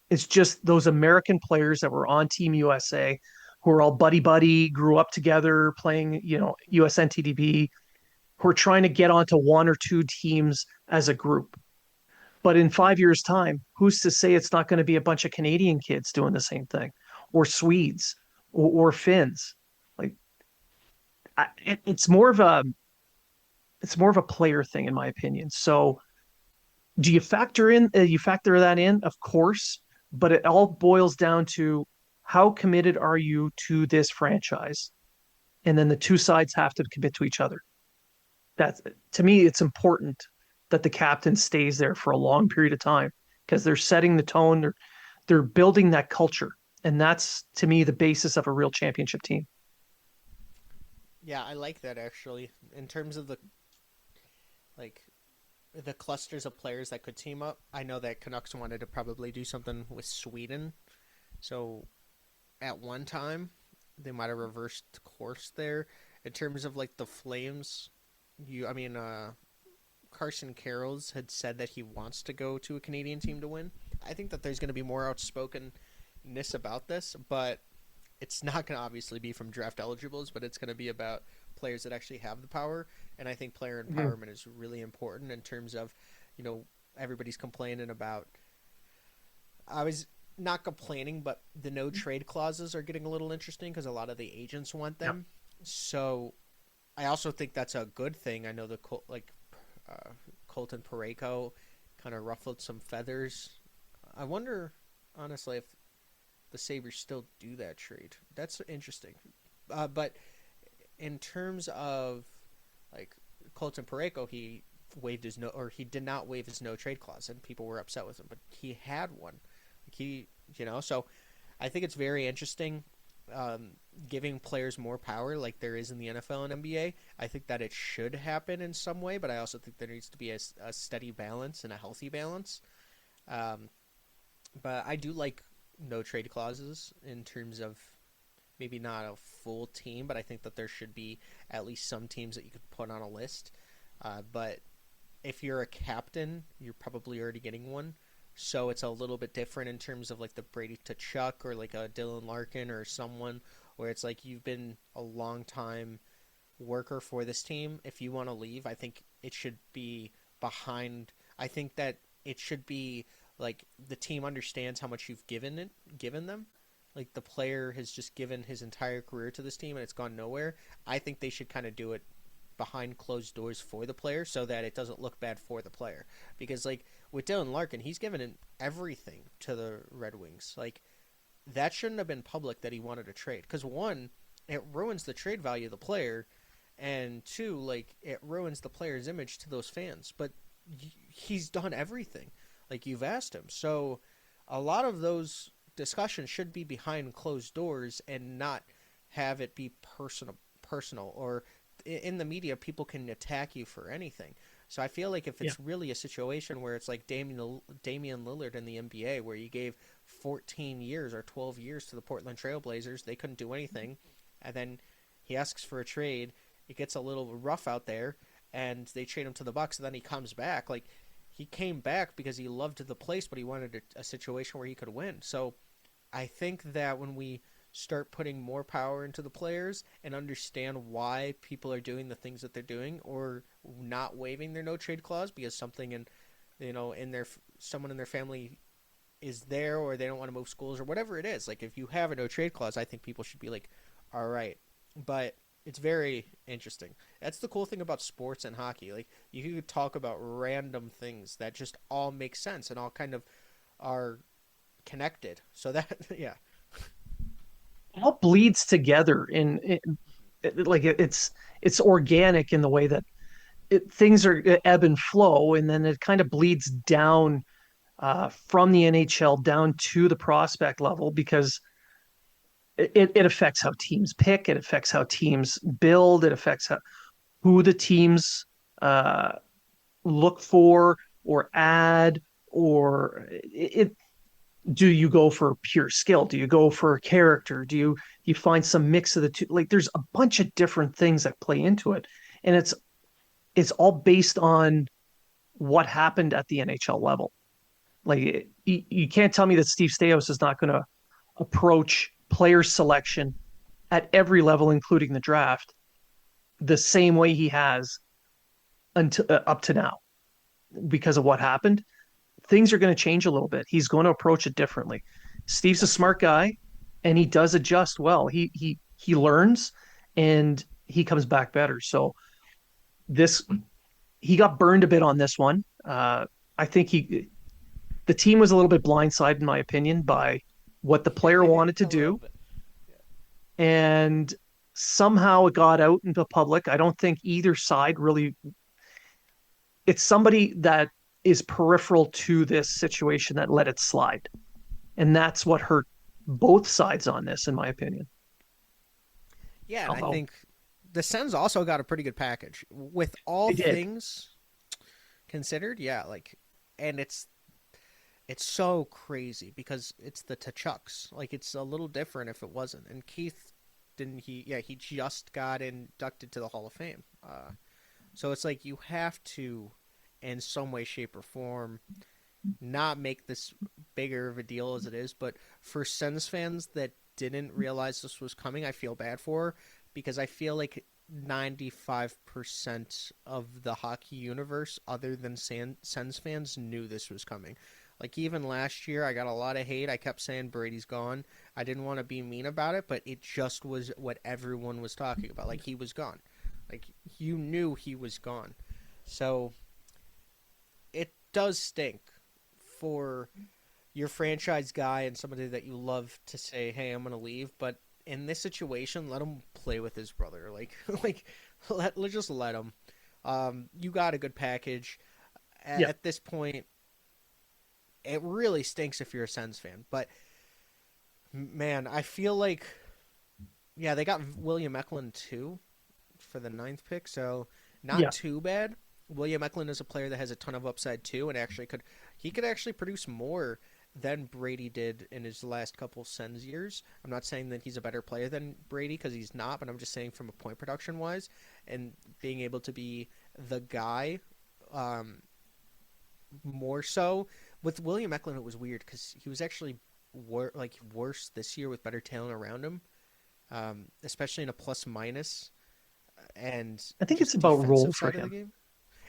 it's just those American players that were on Team USA who are all buddy buddy, grew up together playing, USNTDB, who are trying to get onto one or two teams as a group. But in 5 years' time, who's to say it's not going to be a bunch of Canadian kids doing the same thing, or Swedes, or Finns? Like, it's more of a player thing, in my opinion. So, do you factor that in? Of course, but it all boils down to how committed are you to this franchise, and then the two sides have to commit to each other. That's To me, it's important that the captain stays there for a long period of time because they're setting the tone. They're building that culture, and that's to me the basis of a real championship team. Yeah, I like that actually. In terms of like the clusters of players that could team up, I know that Canucks wanted to probably do something with Sweden. So at one time, they might have reversed course there. In terms of like the Flames, I mean, Carson Carrolls had said that he wants to go to a Canadian team to win. I think that there's going to be more outspokenness about this, but it's not going to obviously be from draft eligibles, but it's going to be about players that actually have the power. And I think player Mhm. empowerment is really important in terms of, you know, everybody's complaining about. I was not complaining, but the no trade clauses are getting a little interesting because a lot of the agents want Yeah. them. So I also think that's a good thing. I know uh, Colton Parayko kind of ruffled some feathers. I wonder, honestly, if the Sabres still do that trade. That's interesting. But in terms of like Colton Parayko, he did not waive his no trade clause, and people were upset with him. But he had one. So I think it's very interesting, giving players more power like there is in the NFL and NBA. I think that it should happen in some way, but I also think there needs to be a steady balance and a healthy balance. Um, but I do like no trade clauses in terms of maybe not a full team, but I think that there should be at least some teams that you could put on a list. But if you're a captain, you're probably already getting one. So it's a little bit different in terms of like the Brady to Chuck or like a Dylan Larkin or someone where it's like you've been a long time worker for this team. If you want to leave, I think it should be behind. I think that it should be like the team understands how much given them. Like the player has just given his entire career to this team and it's gone nowhere. I think they should kind of do it behind closed doors for the player so that it doesn't look bad for the player. Because like with Dylan Larkin, he's given everything to the Red Wings. Like that shouldn't have been public that he wanted to trade. Because one, it ruins the trade value of the player, and two, like it ruins the player's image to those fans. But he's done everything, like you've asked him. So a lot of those discussions should be behind closed doors and not have it be personal or in the media people can attack you for anything. So I feel like if Yeah. it's really a situation where it's like Damian Lillard in the NBA where you gave 14 years or 12 years to the Portland Trailblazers, they couldn't do anything, and then he asks for a trade, it gets a little rough out there, and they trade him to the Bucks, and then he comes back. Like he came back because he loved the place, but he wanted a situation where he could win. So I think that when we start putting more power into the players and understand why people are doing the things that they're doing or not waiving their no trade clause because something in their someone in their family is there or they don't want to move schools or whatever it is, like if you have a no trade clause, I think people should be like, all right. But it's very interesting. That's the cool thing about sports and hockey. Like you could talk about random things that just all make sense and all kind of are connected. So that yeah. All bleeds together like it's organic in the way that things are ebb and flow, and then it kind of bleeds down from the NHL down to the prospect level because it affects how teams pick, it affects how teams build, it affects who the teams uh, look for, or add, or do you go for pure skill? Do you go for a character? Do you find some mix of the two? Like there's a bunch of different things that play into it. And it's all based on what happened at the NHL level. Like you can't tell me that Steve Stais is not going to approach player selection at every level, including the draft, the same way he has until up to now because of what happened. Things are going to change a little bit. He's going to approach it differently. Steve's a Oh, sure. smart guy, and he does adjust well. He learns, and he comes back better. So this he got burned a bit on this one. I think the team was a little bit blindsided, in my opinion, by what the player wanted to A little do, bit. Yeah. and somehow it got out into public. I don't think either side really. It's somebody that is peripheral to this situation that let it slide. And that's what hurt both sides on this, in my opinion. Yeah, and I Although think the Sens also got a pretty good package with all they did. things considered. Yeah, like, and it's so crazy because it's the Tachucks. Like, it's a little different if it wasn't. And Keith didn't he? Yeah, he just got inducted to the Hall of Fame. So it's like you have to, in some way, shape, or form, not make this bigger of a deal as it is. But for Sens fans that didn't realize this was coming, I feel bad for, because I feel like 95% of the hockey universe, other than Sens fans, knew this was coming. Like even last year, I got a lot of hate. I kept saying Brady's gone. I didn't want to be mean about it, but it just was what everyone was talking about. Like he was gone. Like you knew he was gone. So it does stink for your franchise guy and somebody that you love to say, "Hey, I'm going to leave," but in this situation, let him play with his brother. Like like let just let him. You got a good package. Yeah. At this point, it really stinks if you're a Sens fan, but man, I feel like yeah, they got William Eklund too for the ninth pick, so not Yeah. too bad. William Eklund is a player that has a ton of upside too, and actually could actually produce more than Brady did in his last couple Sens years. I'm not saying that he's a better player than Brady because he's not, but I'm just saying from a point production wise and being able to be the guy um, more so. With William Eklund, it was weird because he was actually worse this year with better talent around him, especially in a plus minus and I think it's just about role defensive for side of the him. game.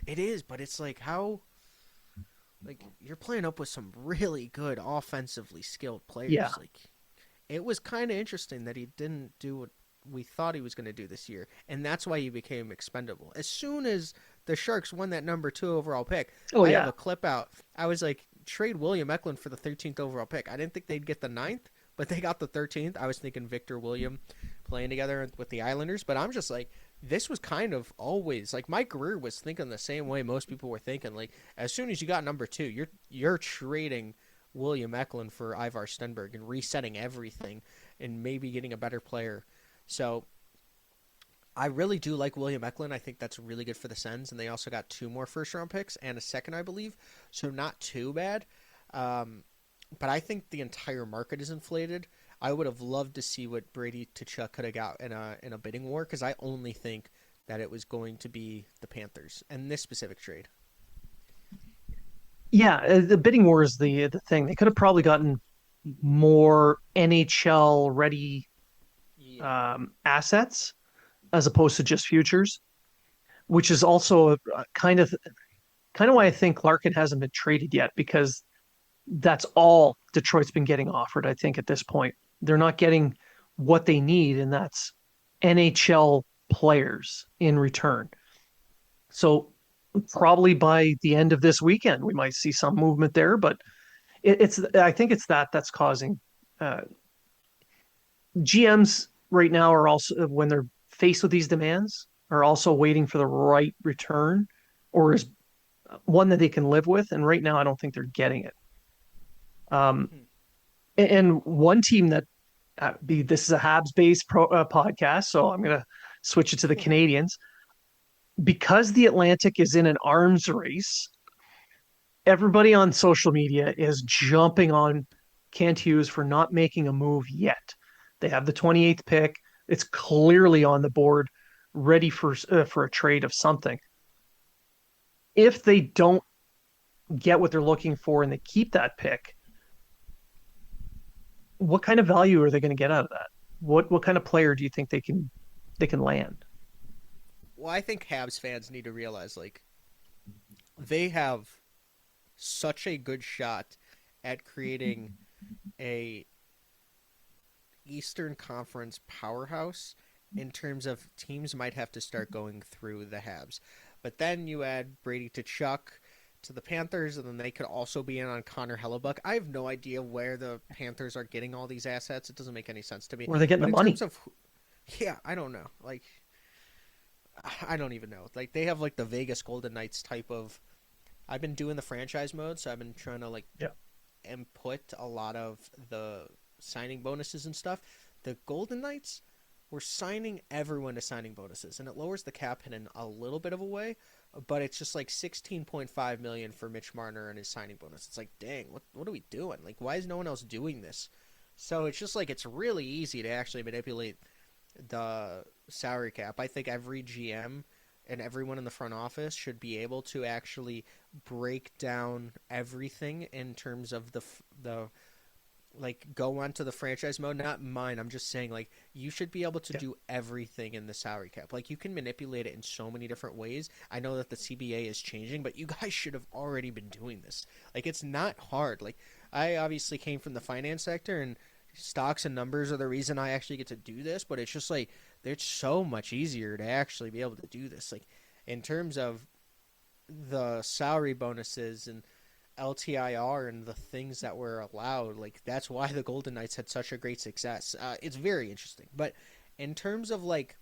It is, but it's like how like you're playing up with some really good offensively skilled Yeah. players. Like it was kind of interesting that he didn't do what we thought he was going to do this year, and that's why he became expendable. As soon as the Sharks won that number 2 overall pick, Oh I have yeah. a clip out. I was like, trade William Eklund for the 13th overall pick. I didn't think they'd get the ninth, but they got the 13th. I was thinking Victor William playing together with the Islanders, but I'm just like, this was kind of always like my career was thinking the same way most people were thinking. Like as soon as you got number 2, you're trading William Eklund for Ivar Stenberg and resetting everything and maybe getting a better player. So I really do like William Eklund. I think that's really good for the Sens, and they also got 2 more first round picks and a second, I believe. So not too bad. Um, but I think the entire market is inflated. I would have loved to see what Brady Tkachuk could have got in a bidding war because I only think that it was going to be the Panthers and this specific trade. Yeah. The bidding war is the thing. They could have probably gotten more NHL ready Yeah. assets as opposed to just futures, which is also kind of why I think Larkin hasn't been traded yet because that's all Detroit's been getting offered, I think, at this point. They're not getting what they need, and that's NHL players in return. So probably by the end of this weekend, we might see some movement there, but it's I think it's that's causing uh, GMs right now are also when they're faced with these demands are also waiting for the right return or is one that they can live with. And right now, I don't think they're getting it. Um, Hmm. and one team that this is a Habs based podcast, so I'm going to switch it to the Canadians because the Atlantic is in an arms race. Everybody on social media is jumping on Kent Hughes for not making a move yet. They have the 28th pick. It's clearly on the board, ready for a trade of something. If they don't get what they're looking for and they keep that pick, what kind of value are they going to get out of that? What kind of player do you think they can land? Well, I think Habs fans need to realize like they have such a good shot at creating a Eastern Conference powerhouse in terms of teams might have to start going through the Habs. But then you add Brady to Chuck to the Panthers, and then they could also be in on Connor Hellebuck. I have no idea where the Panthers are getting all these assets. It doesn't make any sense to me. Where are they getting But the in money? terms of, yeah, I don't know. Like, I don't even know. Like, they have like the Vegas Golden Knights type of. I've been doing the franchise mode, so I've been trying to like Yeah. input a lot of the signing bonuses and stuff. The Golden Knights were signing everyone to signing bonuses, and it lowers the cap hit in a little bit of a way, but it's just like 16.5 million for Mitch Marner and his signing bonus. It's like, dang, what are we doing? Like, why is no one else doing this? So it's just like it's really easy to actually manipulate the salary cap. I think every GM and everyone in the front office should be able to actually break down everything in terms of the like go onto the franchise mode. Not mine. I'm just saying like you should be able to Yeah. do everything in the salary cap. Like you can manipulate it in so many different ways. I know that the CBA is changing, but you guys should have already been doing this. Like it's not hard. Like I obviously came from the finance sector and stocks and numbers are the reason I actually get to do this, but it's just like it's so much easier to actually be able to do this. Like in terms of the salary bonuses and LTIR and the things that were allowed, like that's why the Golden Knights had such a great success. It's very interesting. But in terms of like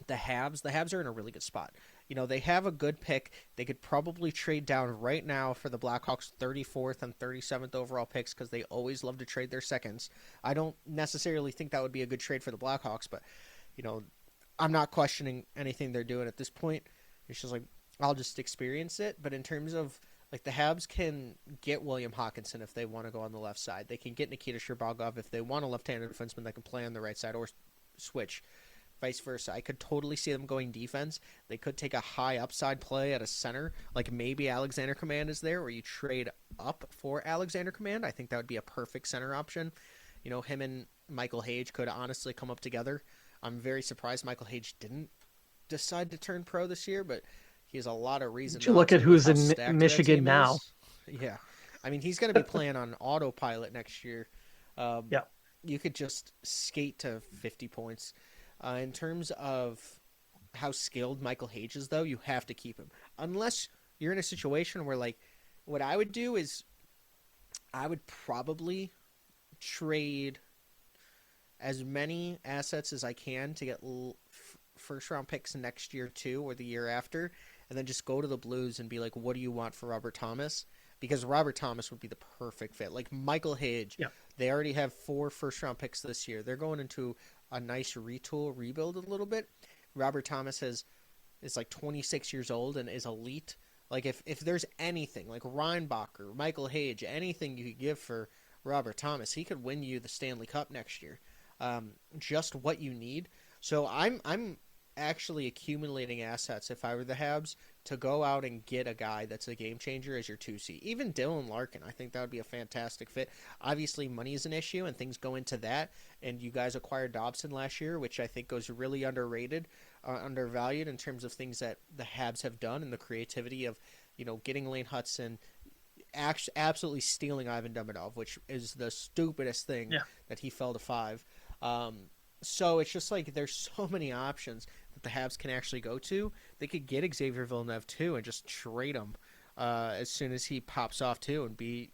the Habs are in a really good spot. You know, they have a good pick. They could probably trade down right now for the Blackhawks 34th and 37th overall picks because they always love to trade their seconds. I don't necessarily think that would be a good trade for the Blackhawks, but you know, I'm not questioning anything they're doing at this point. It's just like I'll just experience it. But in terms of like the Habs can get William Hawkinson if they want to go on the left side. They can get Nikita Sherbakov if they want a left-handed defenseman that can play on the right side or switch. Vice versa. I could totally see them going defense. They could take a high upside play at a center, like maybe Alexander Command is there, where you trade up for Alexander Command. I think that would be a perfect center option. You know, him and Michael Hage could honestly come up together. I'm very surprised Michael Hage didn't decide to turn pro this year, but he has a lot of reason Did you not look at to with who's how in stacked that Michigan team now? is. Yeah. I mean, he's going to be playing on autopilot next year. Um, Yeah. you could just skate to 50 points. In terms of how skilled Michael Hage is, though, you have to keep him. Unless you're in a situation where, like, what I would do is I would probably trade as many assets as I can to get first round picks next year too, or the year after, and then just go to the Blues and be like, "What do you want for Robert Thomas?" Because Robert Thomas would be the perfect fit. Like Michael Hage, Yeah. they already have 4 first round picks this year. They're going into a nice retool, rebuild a little bit. Robert Thomas is like 26 years old and is elite. Like if there's anything like Reinbacher, Michael Hage, anything you could give for Robert Thomas, he could win you the Stanley Cup next year. Just what you need. So I'm actually accumulating assets if I were the Habs to go out and get a guy that's a game changer as your 2C. Even Dylan Larkin, I think that would be a fantastic fit. Obviously, money is an issue and things go into that. And you guys acquired Dobson last year, which I think goes really underrated, undervalued in terms of things that the Habs have done and the creativity of, you know, getting Lane Hudson, absolutely stealing Ivan Demidov, which is the stupidest thing Yeah. that he fell to 5. Um, so it's just like there's so many options that the Habs can actually go to. They could get Xavier Villeneuve too and just trade him as soon as he pops off too, and be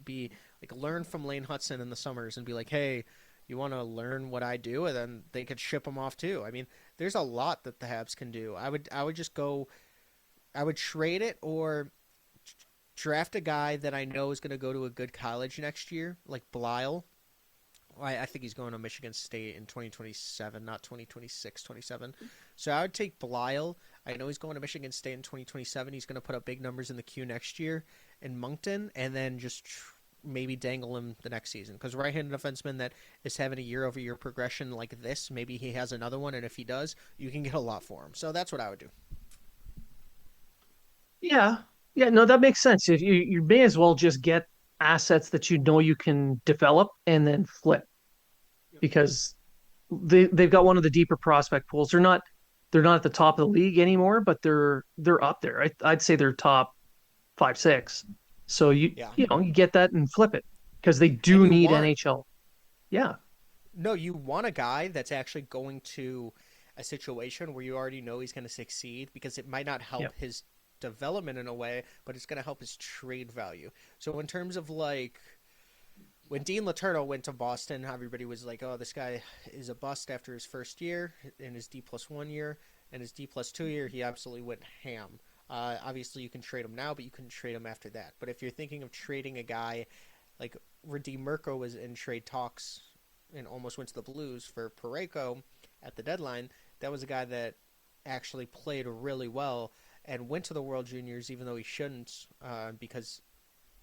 like learn from Lane Hudson in the summers and be like, hey, you want to learn what I do, and then they could ship him off too. I mean, there's a lot that the Habs can do. I would just go. I would trade it or draft a guy that I know is going to go to a good college next year, like Blyle. I think he's going to Michigan State in 2027, not 2026, 27. So I would take Blyle. I know he's going to Michigan State in 2027. He's going to put up big numbers in the Q next year. in Moncton, and then just maybe dangle him the next season. Because right-handed defenseman that is having a year-over-year progression like this, maybe he has another one, and if he does, you can get a lot for him. So that's what I would do. Yeah. Yeah, no, that makes sense. If you may as well just get assets that you know you can develop and then flip because they've got one of the deeper prospect pools. They're not at the top of the league anymore, but they're up there. I'd say they're top 5, 6. So Yeah, you get that and flip it because they and do you need want NHL. Yeah, no, you want a guy that's actually going to a situation where you already know he's going to succeed because it might not yeah, help his development in a way, but it's going to help his trade value. So in terms of like when Dean Letourneau went to Boston, everybody was like, "Oh, this guy is a bust after his first year, in his D+1 year, and his D+2 year, he absolutely went ham." Obviously, you can trade him now, but you couldn't trade him after that. But if you're thinking of trading a guy like Radim Mirko was in trade talks and almost went to the Blues for Parayko at the deadline, that was a guy that actually played really well and went to the World Juniors even though he shouldn't because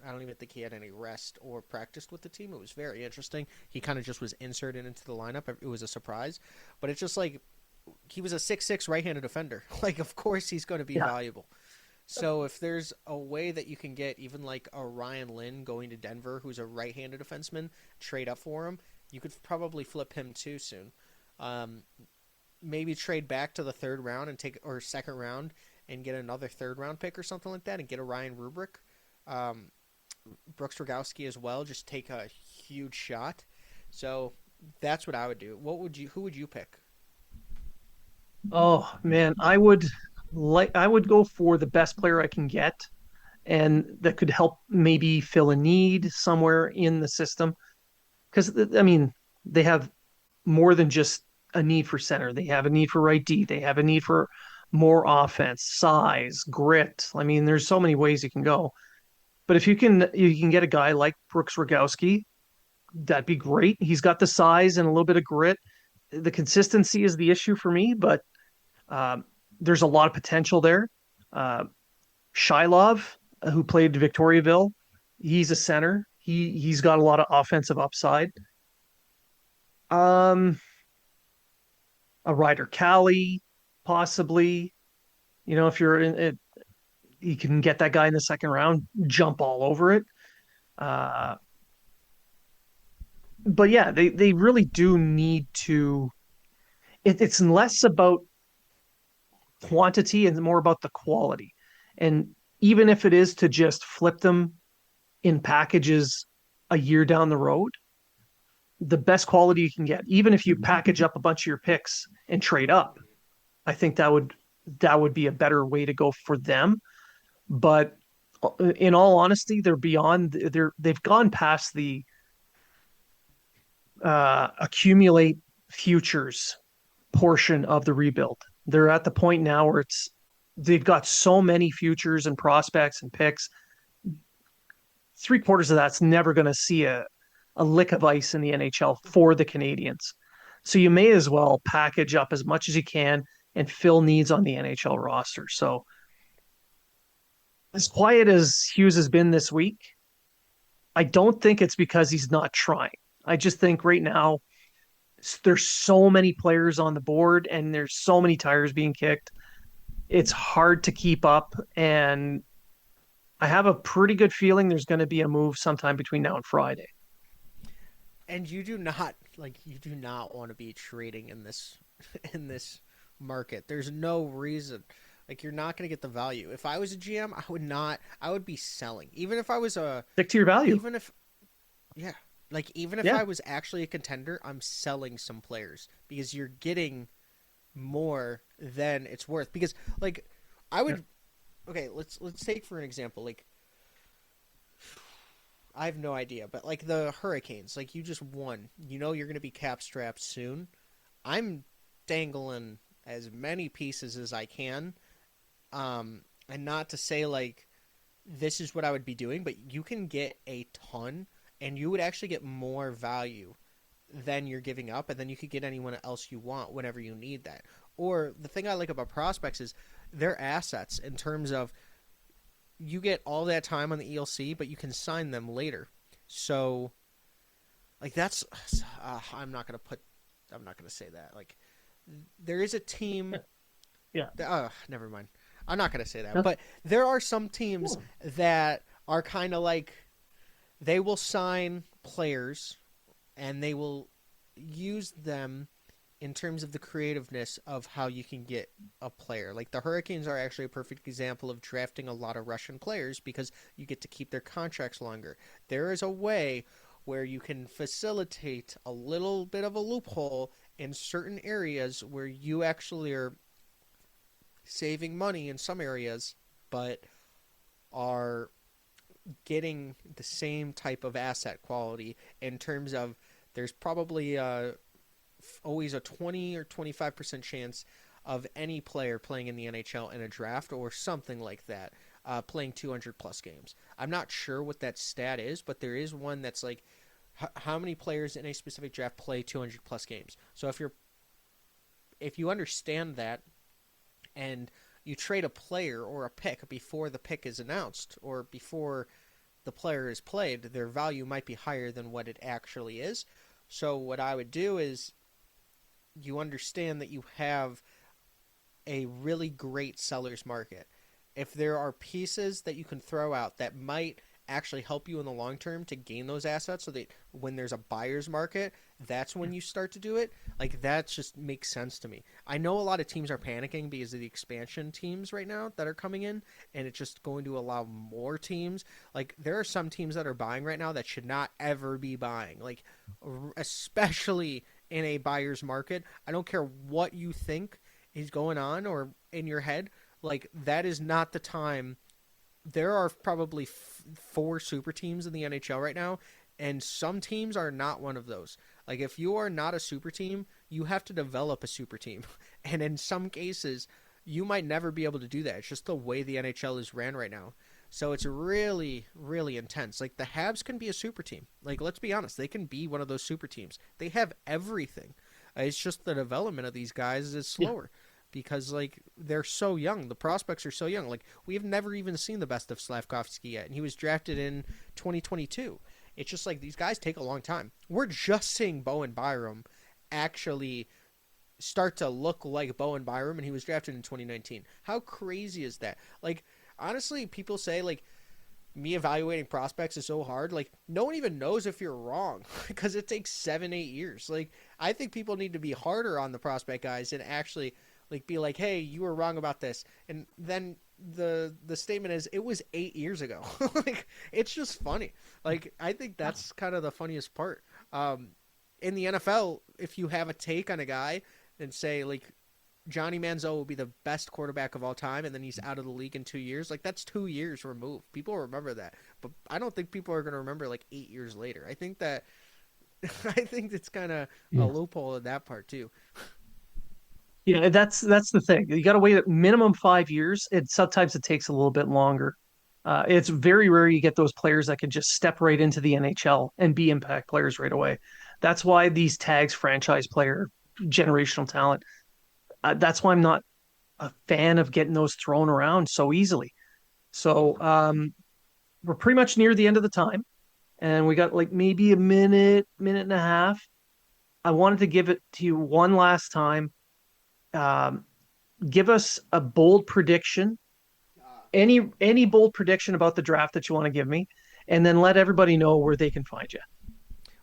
I don't even think he had any rest or practiced with the team. It was very interesting. He kind of just was inserted into the lineup. It was a surprise, but it's just like he was a 6'6" right-handed defender. Like, of course he's going to be yeah. valuable. So if there's a way that you can get even like a Ryan Lynn going to Denver, who's a right-handed defenseman, trade up for him, you could probably flip him too soon. Um, Maybe trade back to the third round and take or second round and get another third round pick or something like that, and get a Ryan Rubrick. Um, Brooks Rogowski as well. Just take a huge shot. So that's what I would do. What would you? Who would you pick? Oh man, I would go for the best player I can get and that could help maybe fill a need somewhere in the system. Because I mean, they have more than just a need for center. They have a need for right D. They have a need for more offense, size, grit. I mean, there's so many ways you can go. But if you can get a guy like Brooks Rogowski, that'd be great. He's got the size and a little bit of grit. The consistency is the issue for me, but um, there's a lot of potential there. Uh, Shilov, who played Victoriaville, he's a center. He's got a lot of offensive upside. Um, a Ryder Cali, possibly. If you're in it, you can get that guy in the second round, jump all over it. Uh, but yeah, they really do need to. It's less about quantity and more about the quality. And even if it is to just flip them in packages a year down the road, the best quality you can get, even if you package up a bunch of your picks and trade up, I think that would be a better way to go for them. But in all honesty, they've gone past the accumulate futures portion of the rebuild. They're at the point now where they've got so many futures and prospects and picks. Three-quarters of that's never going to see a lick of ice in the NHL for the Canadians. So you may as well package up as much as you can and fill needs on the NHL roster. So as quiet as Hughes has been this week, I don't think it's because he's not trying. I just think right now there's so many players on the board and there's so many tires being kicked. It's hard to keep up. And I have a pretty good feeling there's going to be a move sometime between now and Friday. And you do not want to be trading in this in this market. There's no reason. Like you're not going to get the value. If I was a GM, I would not. I would be selling. Even if I was a Stick to your value. even if yeah, like even if Yeah. I was actually a contender, I'm selling some players because you're getting more than it's worth. Because like I Yeah. would okay, let's take for an example like I have no idea, but like the Hurricanes, like you just won. You know you're going to be cap strapped soon. I'm dangling as many pieces as I can. And not to say like this is what I would be doing, but you can get a ton and you would actually get more value than you're giving up, and then you could get anyone else you want whenever you need that. Or the thing I like about prospects is their assets in terms of you get all that time on the ELC, but you can sign them later. So like that's I'm not gonna say that. Like there is a team. Yeah. Yeah. Never mind. I'm not gonna say that. No? But there are some teams that are kind of like they will sign players and they will use them in terms of the creativeness of how you can get a player. Like the Hurricanes are actually a perfect example of drafting a lot of Russian players because you get to keep their contracts longer. There is a way where you can facilitate a little bit of a loophole in certain areas where you actually are saving money in some areas, but are getting the same type of asset quality in terms of there's probably always a 20 or 25% chance of any player playing in the NHL in a draft or something like that, playing 200 plus games. I'm not sure what that stat is, but there is one that's like how many players in a specific draft play 200 plus games. So if you understand that and you trade a player or a pick before the pick is announced or before the player is played, their value might be higher than what it actually is. So what I would do is you understand that you have a really great seller's market. If there are pieces that you can throw out that might actually help you in the long term to gain those assets so that when there's a buyer's market, that's when you start to do it. Like that just makes sense to me. I know a lot of teams are panicking because of the expansion teams right now that are coming in and it's just going to allow more teams. Like there are some teams that are buying right now that should not ever be buying. Like especially in a buyer's market. I don't care what you think is going on or in your head. Like that is not the time. There are probably four super teams in the NHL right now, and some teams are not one of those. Like if you are not a super team, you have to develop a super team, and in some cases, you might never be able to do that. It's just the way the NHL is ran right now. So it's really, really intense. Like the Habs can be a super team. Like let's be honest, they can be one of those super teams. They have everything. It's just the development of these guys is Yeah. slower because like they're so young. The prospects are so young. Like we have never even seen the best of Slavkovsky yet, and he was drafted in 2022. It's just like these guys take a long time. We're just seeing Bowen Byram actually start to look like Bowen Byram, and he was drafted in 2019. How crazy is that? Like honestly, people say like me evaluating prospects is so hard. Like no one even knows if you're wrong because it takes 7-8 years. Like I think people need to be harder on the prospect guys and actually like be like, hey, you were wrong about this, and then the statement is it was 8 years ago. Like it's just funny. Like I think that's kind of the funniest part. In the NFL, if you have a take on a guy and say like Johnny Manziel will be the best quarterback of all time, and then he's out of the league in 2 years. Like that's 2 years removed. People remember that, but I don't think people are going to remember like 8 years later. I think that I think it's kind of a Yeah. loophole in that part too. Yeah, that's the thing. You got to wait at minimum 5 years. It sometimes it takes a little bit longer. It's very rare you get those players that can just step right into the NHL and be impact players right away. That's why these tags, franchise player, generational talent. That's why I'm not a fan of getting those thrown around so easily. So we're pretty much near the end of the time, and we got like maybe a minute, minute and a half. I wanted to give it to you one last time. Um, give us a bold prediction, any bold prediction about the draft that you want to give me, and then let everybody know where they can find you.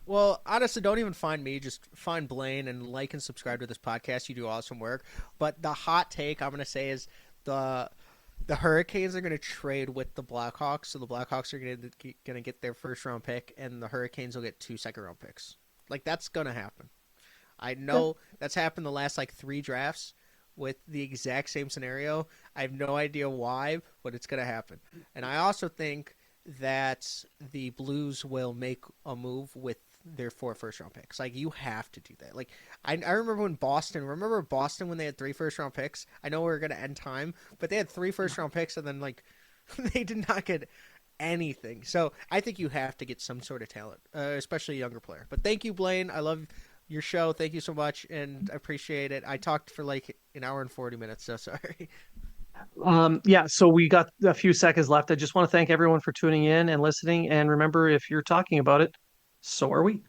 Well, honestly, don't even find me. Just find Blaine and like and subscribe to this podcast. You do awesome work. But the hot take I'm going to say is the the Hurricanes are going to trade with the Blackhawks, so the Blackhawks are going to get their first round pick, and the Hurricanes will get two second round picks. Like that's going to happen. I Okay. know that's happened the last like three drafts with the exact same scenario. I have no idea why, but it's going to happen. And I also think that the Blues will make a move with their four first round picks. Like you have to do that. Like I remember when Boston. Remember Boston when they had three first round picks. I know we're gonna end time, but they had three first round picks, and then like they did not get anything. So I think you have to get some sort of talent, especially a younger player. But thank you, Blaine. I love your show. Thank you so much, and I appreciate it. I talked for like an hour and 40 minutes. So sorry. Yeah, so we got a few seconds left. I just want to thank everyone for tuning in and listening. And remember, if you're talking about it, so are we.